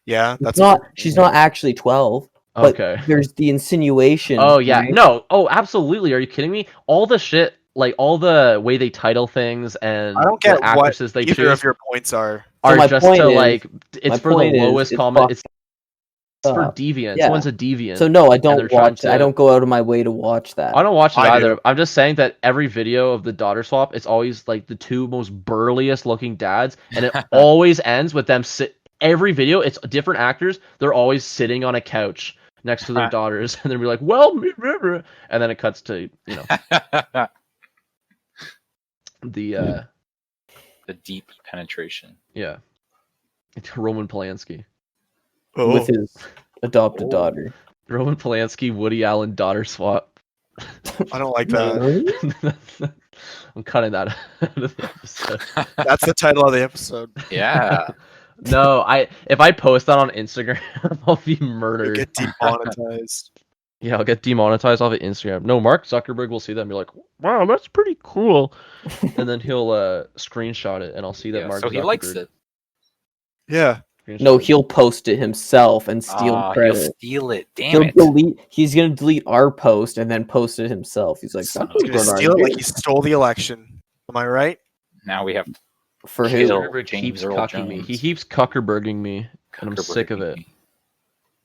Yeah, It's that's not. She's not actually 12. But okay. there's the insinuation. Oh yeah, right? no. Oh, absolutely. Are you kidding me? All the shit, like all the way they title things and I don't get the actresses they either choose of your points are. So are my just point to is- like. my It's for the point is, lowest it's common. fucked It's for up. deviant. Yeah. Someone's a deviant. So no, I they're don't trying watch. I to- don't go out of my way to watch that. I don't watch it I either. do. I'm just saying that every video of the daughter swap, it's always like the two most burliest looking dads, and it always ends with them every video, it's different actors. They're always sitting on a couch next to their daughters, and they'll be like, "Well," and then it cuts to The the deep penetration. yeah, Roman Polanski, Oh, with his adopted Oh. daughter. Roman Polanski, Woody Allen daughter swap. I don't like that. I'm cutting that out of the episode. That's the title of the episode. Yeah. No, if I post that on Instagram, I'll be You murdered. get demonetized. Yeah, I'll get demonetized off of Instagram. No, Mark Zuckerberg will see that and be like, "Wow, that's pretty cool," and then he'll screenshot it, and I'll see that Yeah, Mark. so he likes it. Yeah. No, he'll post it himself and steal He'll credit. steal it. Damn He'll it. delete. He's gonna delete our post and then post it himself. He's like, Son of "That's a He's gonna what I steal it like did." he stole the election. Am I right? Now we have For Kill. who? Zuckerberg James keeps Earl cucking me. Jones. He keeps Zuckerberging me, and I'm sick of it.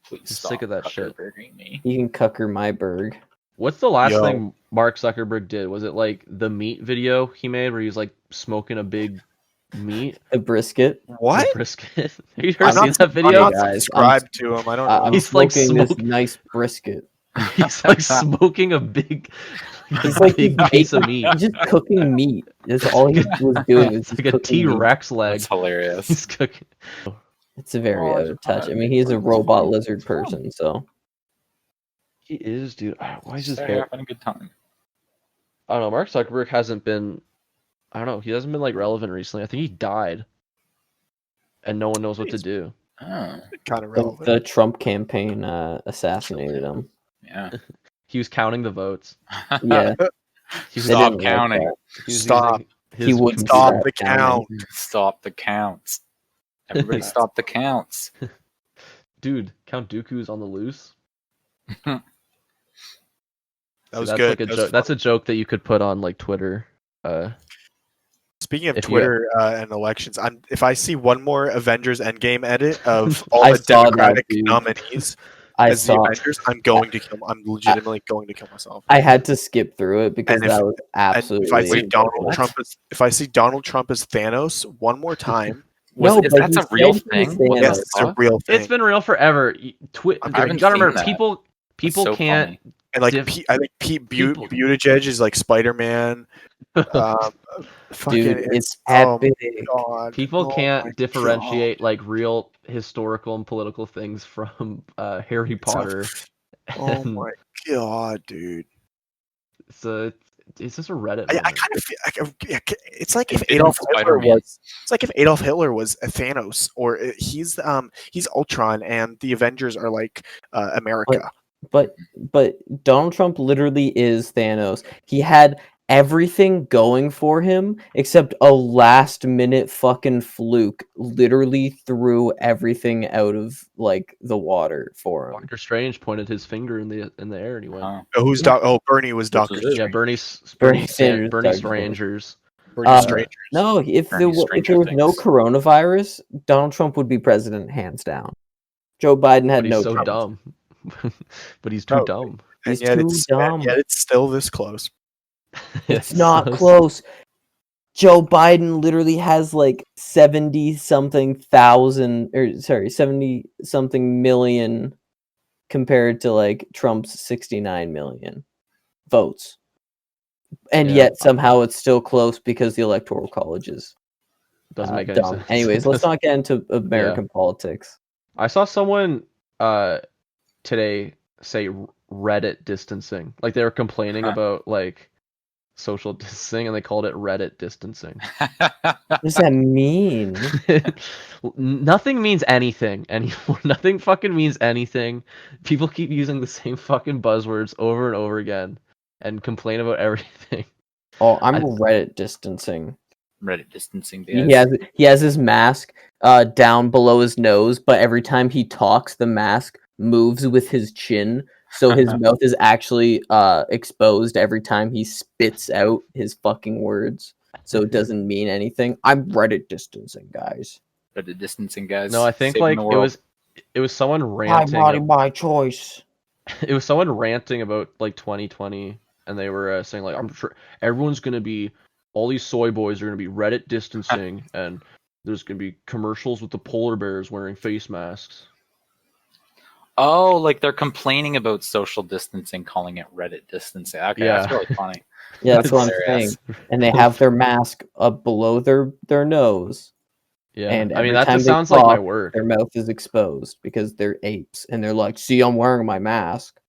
Please I'm stop sick of that shit. Zuckerberging me. You can cucker my berg. What's the last Yo. thing Mark Zuckerberg did? Was it like the meat video he made where he was like smoking a big meat A brisket. What? brisket? Have you I'm ever seen not- that video? I'm not guys. subscribed to him. I don't know. I'm He's like smoking this smoke- nice brisket. He's like smoking a big, It's like big he's piece of meat. He's just cooking meat. That's all he was doing. It's was like a cooking meat. T-Rex leg. That's hilarious. He's cooking. It's a very Oh, out of touch. I mean, he's a robot lizard person, so He is, dude. Why is his They're hair? having a good time. I don't know. Mark Zuckerberg hasn't been. I don't know. He hasn't been like relevant recently. I think he died, and no one knows what to do. Oh, Kind of relevant. the Trump campaign assassinated him. yeah. He was counting the votes. Yeah, He was, they Stop didn't like counting. that. he was Stop. using his He wouldn't computer. Stop the count. Stop the counts. Everybody stop the counts. Dude, Count Dooku's on the loose. That was That's good. like a That was joke. fun. That's a joke that you could put on like Twitter. Speaking of if you- Twitter and elections, if I see one more Avengers Endgame edit of all I the saw that, Democratic dude. nominees I as the saw. Avengers, I'm going to kill. I'm legitimately going to kill myself. I had to skip through it because And if- that was And absolutely. if I see Donald what? Trump as Thanos one more time, No, Is but that he a real said he was thing? Thanos. yes, it's a real thing. It's been real forever. I You haven't gotta seen remember, that. people That's so can't funny. And like Diff- I think Pete people- Buttigieg is like Spider-Man. Fucking, Dude, it's oh my epic. god. People Oh my can't differentiate like real historical and political things from Harry Potter. Oh And my god, dude. so it's just a Reddit I moment. kind of feel it's like if It didn't Adolf Hitler Spider-Man. was it's like if Adolf Hitler was a Thanos, or he's Ultron, and the Avengers are like America. But Donald Trump literally is Thanos. He had everything going for him except a last minute fucking fluke literally threw everything out of like the water for him. Doctor Strange pointed his finger in the air and he went. Bernie was Doctor was it. Strange. Yeah, Bernie Sanders, Bernie Dr. Strangers. Bernie Stranger. No, if there Bernie was Stranger no Things. coronavirus, Donald Trump would be president hands down. Joe Biden had But he's no so trouble. dumb. But he's too Oh, dumb. He's and yet too it's dumb. And yet it's still this close. It's not close. Joe Biden literally has like 70 something million compared to like Trump's 69 million votes. And Yeah. yet somehow it's still close because the electoral college is Doesn't make any dumb. sense. Anyways, let's not get into American politics. I saw someone today say Reddit distancing. Like they were complaining about like social distancing and they called it Reddit distancing. What does that mean? Nothing means anything anymore. Nothing fucking means anything. People keep using the same fucking buzzwords over and over again and complain about everything. Oh, I'm Reddit distancing. Reddit distancing. He has his mask down below his nose, but every time he talks, the mask moves with his chin, so his mouth is actually exposed every time he spits out his fucking words. So it doesn't mean anything. I'm Reddit distancing, guys. Reddit distancing, guys. No, I think Saving like the world. it was someone My ranting. body, my choice. It was someone ranting about like 2020, and they were saying like, I'm sure everyone's gonna be, all these soy boys are gonna be Reddit distancing, and there's gonna be commercials with the polar bears wearing face masks. Oh, like they're complaining about social distancing, calling it Reddit distancing. Okay, Yeah. that's really funny. Yeah, that's what I'm hilarious. saying. And they have their mask up below their nose. Yeah, And I mean every that time just they sounds like my talk, work. their mouth is exposed because they're apes, and they're like, "See, I'm wearing my mask,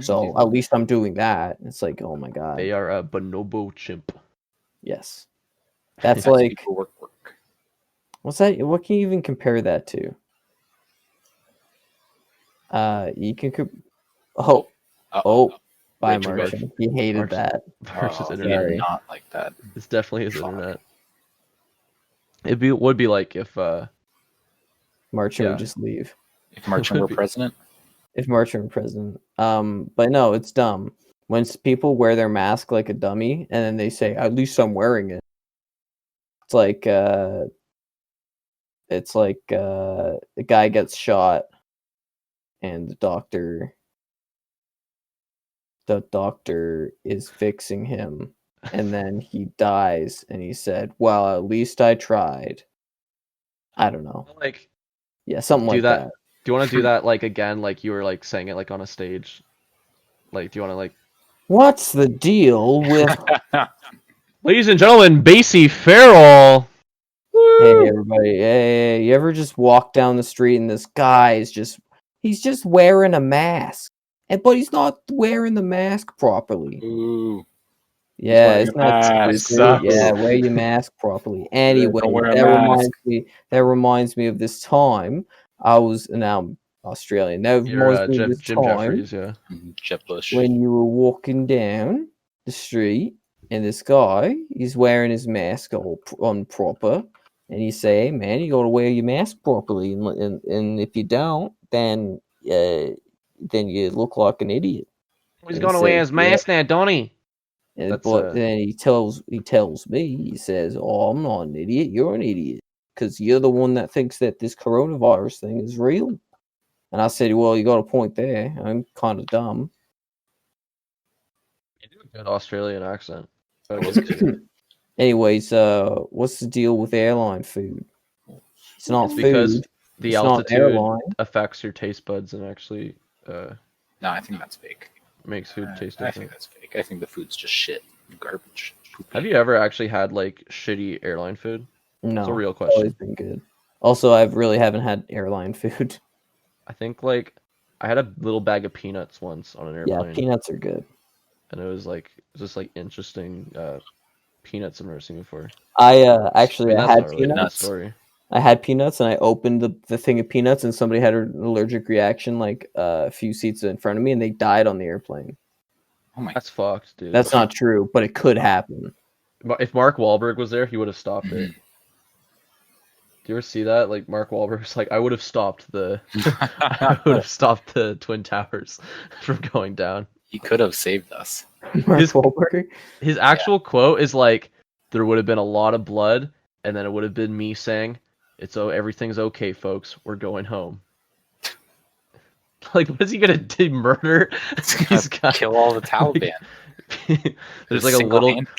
so at least I'm doing that." It's like, oh my god, They are a bonobo chimp. yes, that's Nice like, people work. what's that? What can you even compare that to? You can by Richard Martian. He hated Martian. that. Versus He internet. sorry. did not like that. It's definitely his Fuck. internet. Would be like if Martian Yeah. would just leave. If Martian were president, If Martian were president. But no, it's dumb. When people wear their mask like a dummy, and then they say, "At least I'm wearing it." It's like the guy gets shot, and the doctor is fixing him, and then he dies, and he said, "Well, at least I tried." I don't know. like Yeah, something do like that. that. Do you want to do that like again, like you were like saying it like on a stage? Like, do you want to like? What's the deal with? Ladies and gentlemen, Basie Farrell. Hey everybody! Hey, you ever just walk down the street and this guy is he's just wearing a mask, but he's not wearing the mask properly. ooh, Yeah, wearing it's a not. mask. Sucks. Yeah, wear your mask properly. Anyway, don't wear a that reminds me of this time I was now I'm Australian. That You're reminds me of this Jim time Jeffries, yeah. Jeb Bush. when you were walking down the street and this guy is wearing his mask all proper, and you say, "Hey, man, you got to wear your mask properly, and if you don't, then you look like an idiot." He's And gonna say, wear his mask now, don't he? And That's, but then he tells me, he says, "Oh, I'm not an idiot. You're an idiot because you're the one that thinks that this coronavirus thing is real." And I said, "Well, you got a point there. I'm kind of dumb." Good Australian accent. Anyways, what's the deal with airline food? It's not It's because food. the It's not altitude airline. affects your taste buds and actually No, I think that's fake. makes food taste I think different. that's fake. I think the food's just shit, garbage. Have you ever actually had like shitty airline food? No, It's a real it's question. always been good. Also, I really haven't had airline food. I think like I had a little bag of peanuts once on an Yeah, airplane, peanuts are good. and it was just like interesting peanuts I've never seen before. I I actually mean, I that's had not really a peanuts. story. I had peanuts, and I opened the thing of peanuts, and somebody had an allergic reaction like a few seats in front of me, and they died on the airplane. Oh my! That's fucked, dude. That's not true, but it could happen. If Mark Wahlberg was there, he would have stopped it. Do you ever see that? Like Mark Wahlberg's like, I would have stopped the Twin Towers from going down. He could have saved us. Mark His- Wahlberg. His actual quote is like, there would have been a lot of blood, and then it would have been me saying, everything's okay, folks. We're going home. Like, what is he gonna do? Murder these guys? Kill all the Taliban. There's like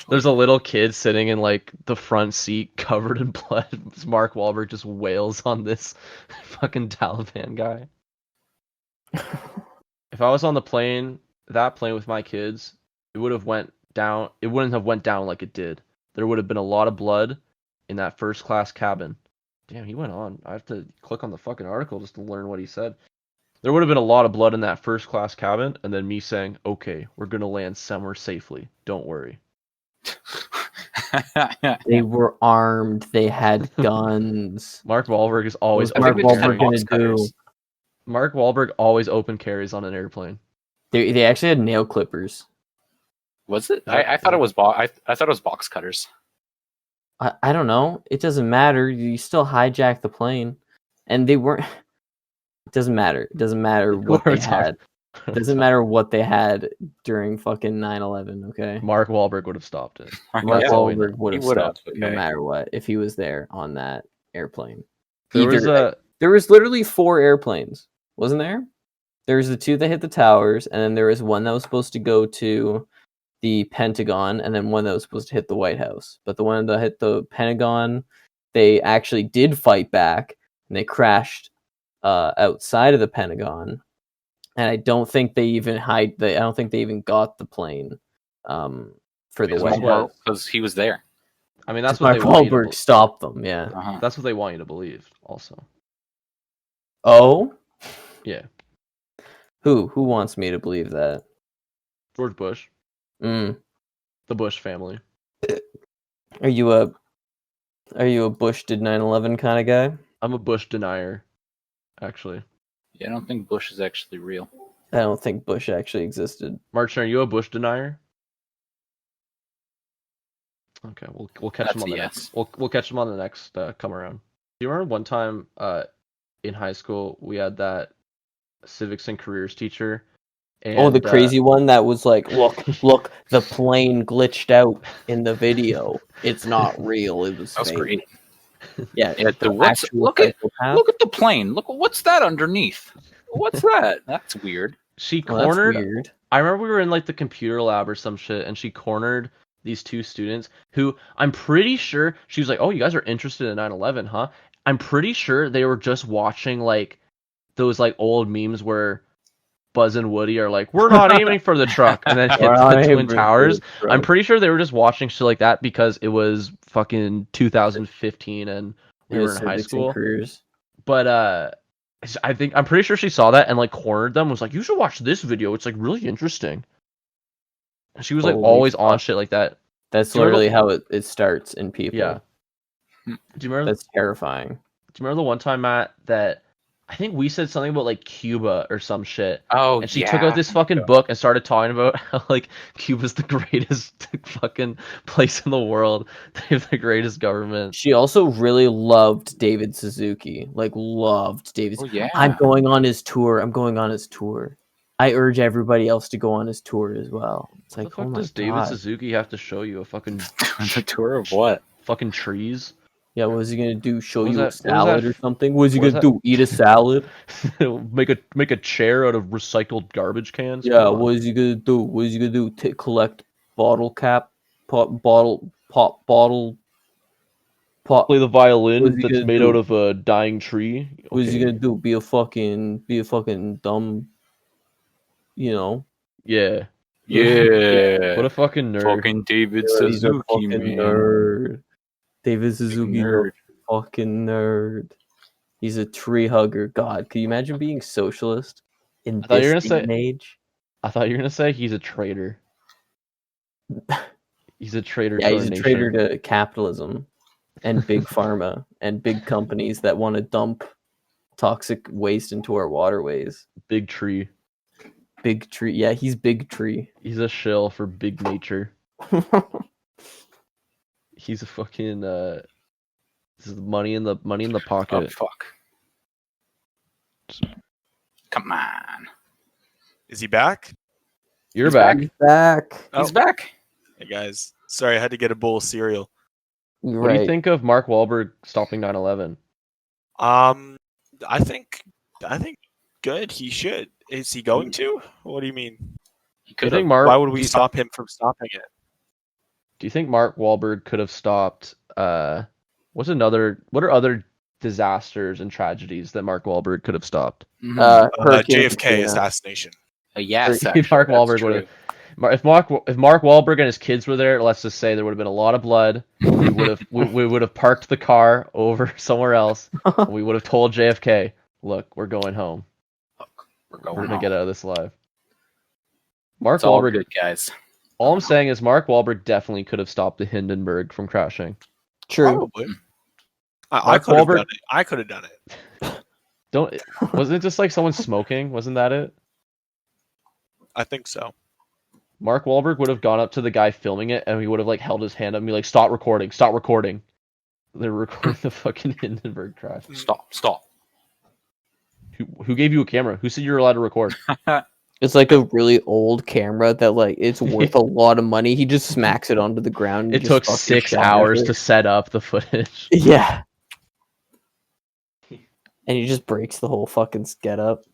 there's a little kid sitting in like the front seat covered in blood. Mark Wahlberg just wails on this fucking Taliban guy. If I was on that plane with my kids, it would have went down. It wouldn't have went down like it did. There would have been a lot of blood in that first class cabin. Damn, he went on. I have to click on the fucking article just to learn what he said. There would have been a lot of blood in that first class cabin, and then me saying, okay, we're going to land somewhere safely. Don't worry. They were armed. They had guns. Mark Wahlberg is always What was Mark open Wahlberg carry. gonna do? Mark Wahlberg always open carries on an airplane. They actually had nail clippers. Was it? I thought it was I thought it was box cutters. I don't know. It doesn't matter. You still hijacked the plane, and they weren't. It doesn't matter. It doesn't matter what they had. It doesn't matter what they had during fucking 9/11. Okay. Mark Wahlberg would have stopped it. Mark Yeah. Wahlberg would He have would've, stopped it no okay. matter what if he was there on that airplane. There was literally 4 airplanes, wasn't there? There was the 2 that hit the towers, and then there was one that was supposed to go to the Pentagon, and then one that was supposed to hit the White House. But the one that hit the Pentagon, they actually did fight back, and they crashed outside of the Pentagon. And I don't think they even I don't think they even got the plane for the White House. Because he was there. I mean, that's what Mark they want you to Wahlberg stopped them. Yeah. Uh-huh. That's what they want you to believe. Also, Oh, yeah, who wants me to believe that? George Bush, Mm. the Bush family. Are you a Bush did 9/11 kind of guy? I'm a Bush denier, actually. Yeah, I don't think Bush is actually real. I don't think Bush actually existed. Martin, are you a Bush denier? Okay, we'll catch That's him on a the yes. next. We'll catch him on the next come around. Do you remember one time in high school we had that civics and careers teacher? And, The crazy one that was like, look, the plane glitched out in the video. It's not real. It was That was fake. great. Yeah, Yeah, look at the plane. Look, what's that underneath? What's that? That's weird. She Well, that's cornered. weird. I remember we were in like the computer lab or some shit, and she cornered these 2 students who I'm pretty sure she was like, "Oh, you guys are interested in 9/11, huh?" I'm pretty sure they were just watching like those like old memes where Buzz and Woody are like, "We're not aiming for the truck," and then hit We're not the aiming Twin for Towers. the truck. I'm pretty sure they were just watching shit like that because it was fucking 2015 and we were in high Civics and school. careers. But I'm pretty sure she saw that and like cornered them. Was like, "You should watch this video. It's like really interesting." And she was like Holy always on fuck. shit like that. That's Do you remember literally how it starts in people. Yeah. Do you remember? That's terrifying. Do you remember the one time, Matt, that I think we said something about like Cuba or some shit, Oh, and she took out this fucking book and started talking about how like Cuba's the greatest fucking place in the world. They have the greatest government. She also really loved David Suzuki. Like loved David. Oh yeah. I'm going on his tour. I urge everybody else to go on his tour as well. It's What like, the fuck oh my does David God. Suzuki have to show you? A fucking The tour of what? fucking trees? Yeah, what is he gonna do? Show What was you a that- what was salad that- or something? What is he what was gonna do? Eat a salad? make a chair out of recycled garbage cans? Yeah, Come on. what is he gonna do? What is he gonna do? Collect bottle cap, pot. Play the What violin is he that's gonna made do? out of a dying tree. What is he Okay. gonna do? Be a fucking dumb, you know? Yeah. Yeah. What a fucking nerd. Fucking David He's a Suzuki, fucking man. nerd. David Suzuki, nerd. fucking nerd. He's a tree hugger. God, can you imagine being socialist in I thought you were this gonna day and age? I thought you were gonna say he's a traitor. He's a traitor Yeah, to he's our a nation. traitor to capitalism and big pharma and big companies that want to dump toxic waste into our waterways. Big tree. Big tree. Yeah, he's big tree. He's a shill for big nature. He's a fucking this is money in the Oh, pocket. fuck. Come on. Is he back? You're He's back. He's back. Oh. He's back. Hey guys, sorry I had to get a bowl of cereal. You're What do you right. think of Mark Wahlberg stopping 9/11? I think good. He should. Is he going to? What do you mean? He Do you could think have. Mark? Why would we do you- stop him from stopping it? Do you think Mark Wahlberg could have stopped? What are other disasters and tragedies that Mark Wahlberg could have stopped? Hurricane JFK Katrina. assassination. Yes, Mark actually, that's Wahlberg true. would have. If Mark Wahlberg and his kids were there, let's just say there would have been a lot of blood. We would have we would have parked the car over somewhere else. And we would have told JFK, "Look, we're going home. We're We're going gonna home. get out of this alive." Mark It's all Wahlberg. good, guys. All I'm saying is Mark Wahlberg definitely could have stopped the Hindenburg from crashing. True. Probably. I Mark could have Wahlberg- done it. I could have done it. Wasn't it just like someone smoking? Wasn't that it? I think so. Mark Wahlberg would have gone up to the guy filming it and he would have like held his hand up and be like, "Stop recording, stop recording." They were recording the fucking Hindenburg crash. Stop. Who gave you a camera? Who said you were allowed to record? It's like a really old camera that like it's worth a lot of money. He just smacks it onto the ground. and It just took fucking 6 shatters hours it. to set up the footage. Yeah. And he just breaks the whole fucking get up.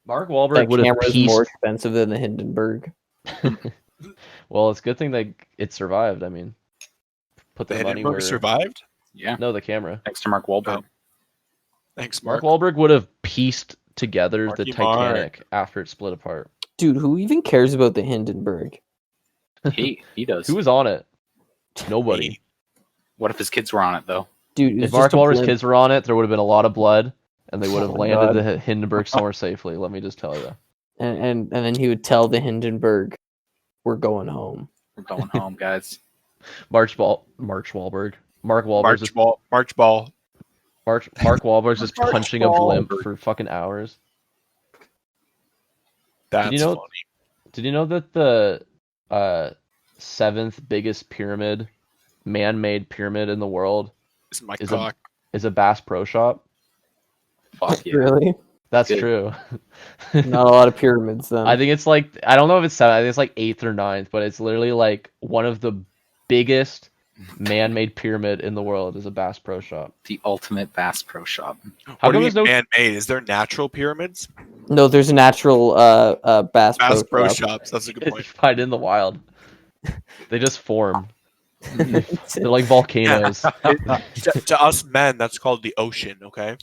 Mark Wahlberg That would have camera is pieced. more expensive than the Hindenburg. Well, it's a good thing that it survived. I mean, put The their money where. Hindenburg survived. Yeah. No, the camera. Thanks to Mark Wahlberg. Oh. Thanks, Mark Mark. Wahlberg would have pieced together the Marky Mark. Titanic after it split apart. Dude, who even cares about the Hindenburg? He does. Who was on it? Nobody. Me. What if his kids were on it though? Dude, If Mark Wahlberg's kids were on it, there would have been a lot of blood, and they would have Oh my landed God. the Hindenburg somewhere safely. Let me just tell you. and then he would tell the Hindenburg, "We're going home." We're going home, guys. Mark Wahlberg. Mark Wahlberg's just, March ball. Mark Wahlberg's just March punching a blimp Wahlberg. for fucking hours. That's know- funny. Did you know that the 7th biggest pyramid, man-made pyramid in the world, This is my Is cock. is a Bass Pro Shop? Fuck yeah. Really? That's Good. true. Not a lot of pyramids then. I think it's like, I don't know if it's 7th, I think it's like 8th or 9th, but it's literally like one of the biggest man-made pyramid in the world is a Bass Pro Shop. The ultimate Bass Pro Shop. How What do come you there's mean no man-made? Is there natural pyramids? No, there's a natural Bass Bass Pro Pro Shop. Shops. That's a good you point. find in the wild? They just form. They're like volcanoes. To us men, that's called the ocean. Okay.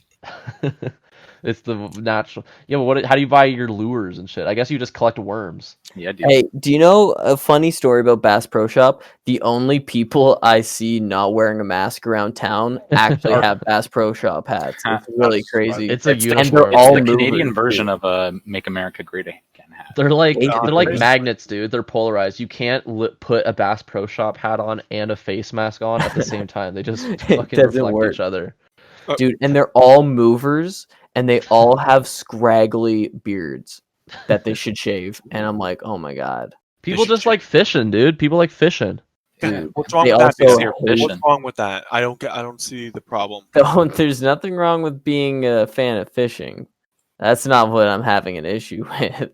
It's the natural. Yeah, but how do you buy your lures and shit? I guess you just collect worms. Yeah, dude. Hey, do you know a funny story about Bass Pro Shop? The only people I see not wearing a mask around town actually have Bass Pro Shop hats. It's really That's crazy. It's a It's the- and uniform. they're all the movers, Canadian too. version of Make America Great Again hat. They're like Basically. magnets, dude. They're polarized. You can't put a Bass Pro Shop hat on and a face mask on at the same time. They just fucking doesn't reflect work. each other. Dude, and they're all movers, and they all have scraggly beards that they should shave. And I'm like, oh my god. People should just like fishing, dude. People like fishing. Dude, What's wrong they with that? also Peter? hate- What's wrong with that? I don't see the problem. There's nothing wrong with being a fan of fishing. That's not what I'm having an issue with.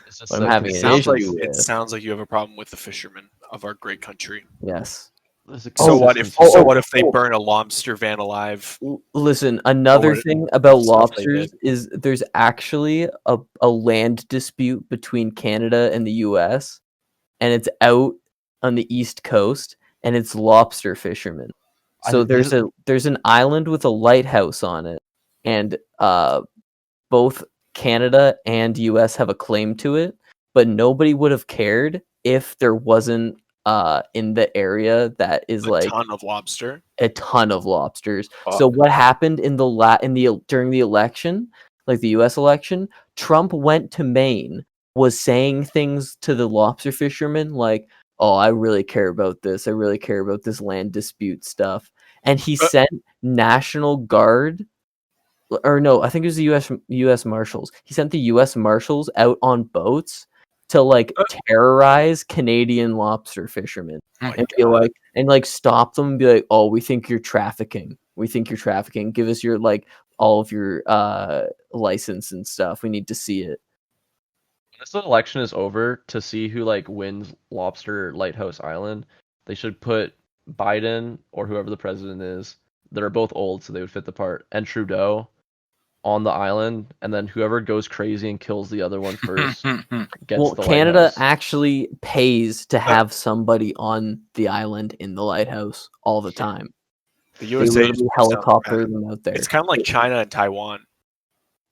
It's just What I'm having It an sounds like issue with. you have a problem with the fishermen of our great country. Yes. So what if they burn a lobster van alive? Listen, another Or thing about stuff they lobsters is there's actually a land dispute between Canada and the US, and it's out on the East Coast, and it's lobster fishermen. So there's an island with a lighthouse on it, and both Canada and US have a claim to it, but nobody would have cared if there wasn't in the area that is A like ton of lobster. a ton of lobsters. Fuck. So what happened in during the election, like the US election, Trump went to Maine, was saying things to the lobster fishermen like, "Oh, I really care about this. I really care about this land dispute stuff." And he sent National Guard, or no, I think it was the US Marshals. He sent the US Marshals out on boats to like terrorize Canadian lobster fishermen. Oh And be like, and like stop them and be like, "Oh, we think you're trafficking. We think you're trafficking. Give us your like all of your license and stuff. We need to see it." When this election is over, to see who like wins Lobster Lighthouse Island, they should put Biden or whoever the president is, that are both old, so they would fit the part, and Trudeau on the island, and then whoever goes crazy and kills the other one first gets Well, the Canada lighthouse. actually pays to have somebody on the island in the lighthouse all the time. The They USA literally just helicopter them out there. It's kind of like China and Taiwan.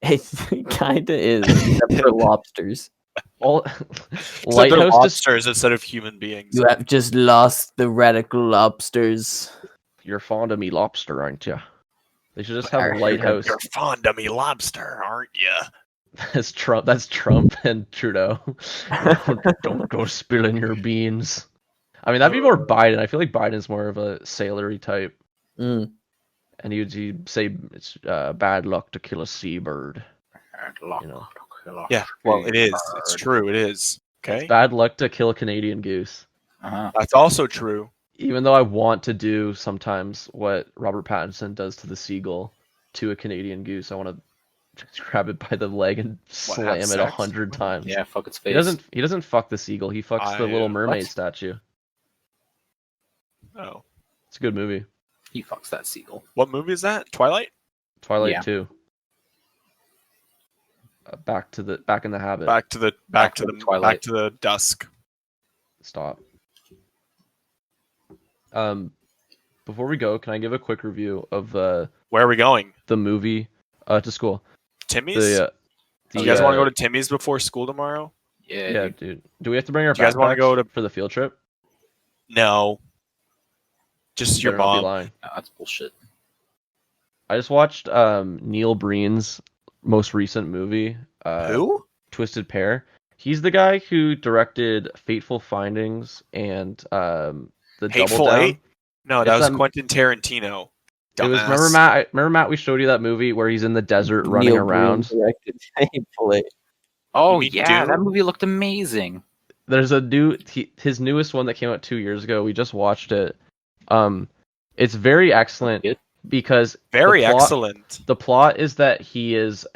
It kind of is, except for lobsters. All Except they're lighthouse lobsters instead of human beings. You have just lost the radical lobsters. You're fond of me lobster, aren't you? They should just have a lighthouse. You're fond of me lobster, aren't you? That's Trump and Trudeau. Don't go spilling your beans. I mean, that'd be more Biden. I feel like Biden's more of a sailory type. Mm. And he'd say it's bad luck to kill a seabird. You know, Yeah, well, it is. It's true. It is. Okay, bad luck to kill a Canadian goose. Uh-huh. that's also true. Even though I want to do sometimes what Robert Pattinson does to the seagull to a Canadian goose, I want to just grab it by the leg and slam have it sex? 100 times. Yeah, fuck its face. He doesn't fuck the seagull. He fucks the Little Mermaid what? statue. Oh, It's a good movie. He fucks that seagull. what movie is that? Twilight. Twilight Yeah. 2. Back in the habit. Back to the Twilight. back to the dusk. Stop. Before we go, can I give a quick review of Where are we going? the movie to school? Timmy's. The Do you guys want to go to Timmy's before school tomorrow? Yeah, dude. Do we have to bring our Do you guys wanna backpacks go to- for the field trip? No. Just your Better not be mom. lying. No, that's bullshit. I just watched Neil Breen's most recent movie, Who? Twisted Pair. He's the guy who directed Fateful Findings and the Hateful Double Down. Eight? No, that It's was that- Quentin Tarantino. It was Dumbass. remember Matt, we showed you that movie where he's in the desert running Neil Breen around. directed Hateful Eight. Oh, You mean yeah, Dune? that movie looked amazing. There's a his newest one that came out 2 years ago. We just watched it. It's very excellent Good. because Very the plot- excellent. The plot is that he is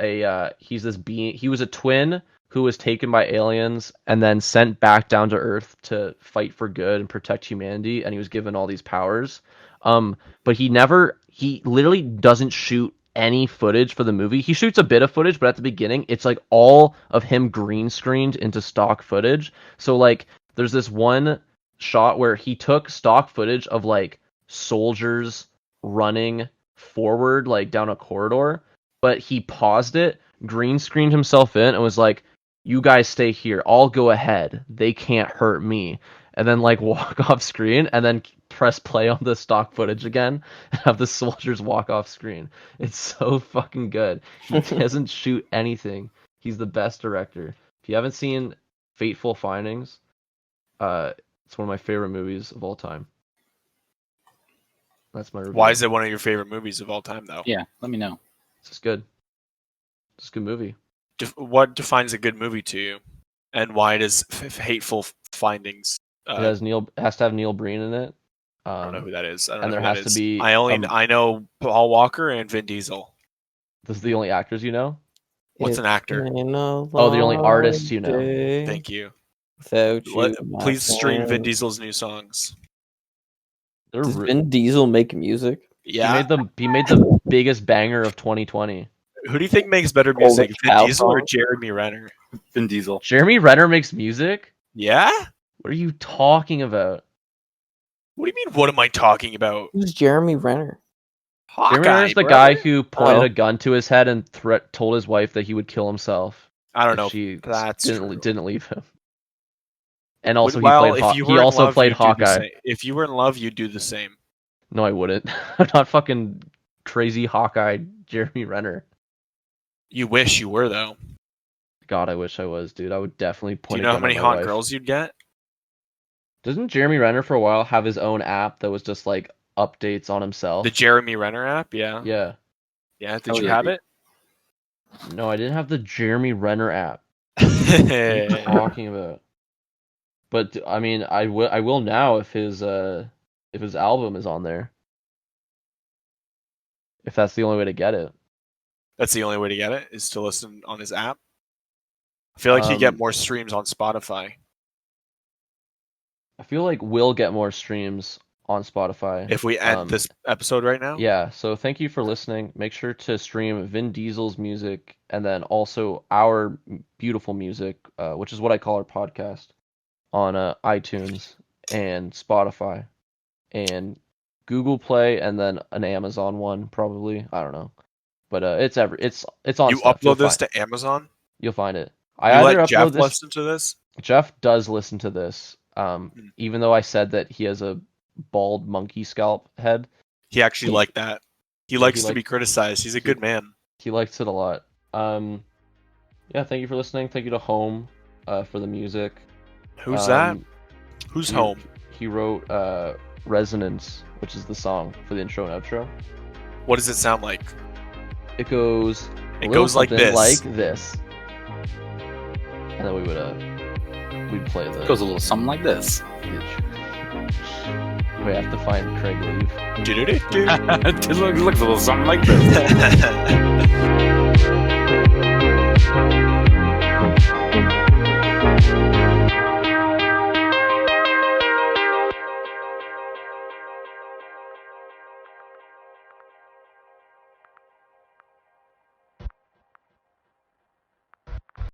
he's this being. He was a twin who was taken by aliens and then sent back down to Earth to fight for good and protect humanity. And he was given all these powers. But he literally doesn't shoot any footage for the movie. He shoots a bit of footage, but at the beginning, it's like all of him green screened into stock footage. So like, there's this one shot where he took stock footage of like soldiers running forward, like down a corridor, but he paused it, green screened himself in, and was like, "You guys stay here. I'll go ahead. They can't hurt me." And then like walk off screen, and then press play on the stock footage again, and have the soldiers walk off screen. It's so fucking good. He doesn't shoot anything. He's the best director. If you haven't seen Fateful Findings, it's one of my favorite movies of all time. That's my review. Why is it one of your favorite movies of all time, though? Yeah, let me know. It's just good. It's a good movie. What defines a good movie to you, and why does Hateful Findings? It has to have Neil Breen in it. I don't know who that is. I don't and know there who that has to is. be, I know Paul Walker and Vin Diesel. Those are the only actors you know? What's an actor? Oh, the only artists you know. Thank you. Without you, Please stream Vin friend. Diesel's new songs. Does Vin Diesel make music? Yeah. He made the biggest banger of 2020. Who do you think makes better Holy music, Vin cow, Diesel or Paul. Jeremy Renner? Vin Diesel. Jeremy Renner makes music? Yeah. What are you talking about? What do you mean? What am I talking about? Who's Jeremy Renner? Hawkeye, Jeremy Renner's the bro. guy who pointed Oh. a gun to his head and told his wife that he would kill himself. I don't if know. she That's true. didn't leave him. And also Well, if you he were in also love, played you'd do the Hawkeye. same. If you were in love, you'd do the same. No, I wouldn't. I'm not fucking crazy Hawkeye Jeremy Renner. You wish you were though. God, I wish I was, dude. I would definitely Do point you a know how gun many at my hot wife. girls you'd get? Doesn't Jeremy Renner for a while have his own app that was just like updates on himself? The Jeremy Renner app, yeah. Yeah. Yeah, did Hell you yeah, have dude. it? No, I didn't have the Jeremy Renner app. What are you talking about? But I mean, I will now if his album is on there. If that's the only way to get it. That's the only way to get it, is to listen on his app. I feel like you get more streams on Spotify. I feel like we'll get more streams on Spotify. If we end this episode right now? Yeah, so thank you for listening. Make sure to stream Vin Diesel's music and then also our beautiful music, which is what I call our podcast, on iTunes and Spotify and Google Play and then an Amazon one probably. I don't know. But it's on You stuff. upload this to Amazon? You'll find it. You let Jeff listen to this? Jeff does listen to this. Even though I said that he has a bald monkey scalp head. He actually liked that. He likes to be criticized. He's a good man. He likes it a lot. Yeah, thank you for listening. Thank you to Home for the music. Who's that? Who's Home? He wrote Resonance, which is the song for the intro and outro. What does it sound like? It goes like this. Like this. And then we'd play the It goes a little something like this. We have to find Craig Leave. Do-do-do-do. It looks a little something like this.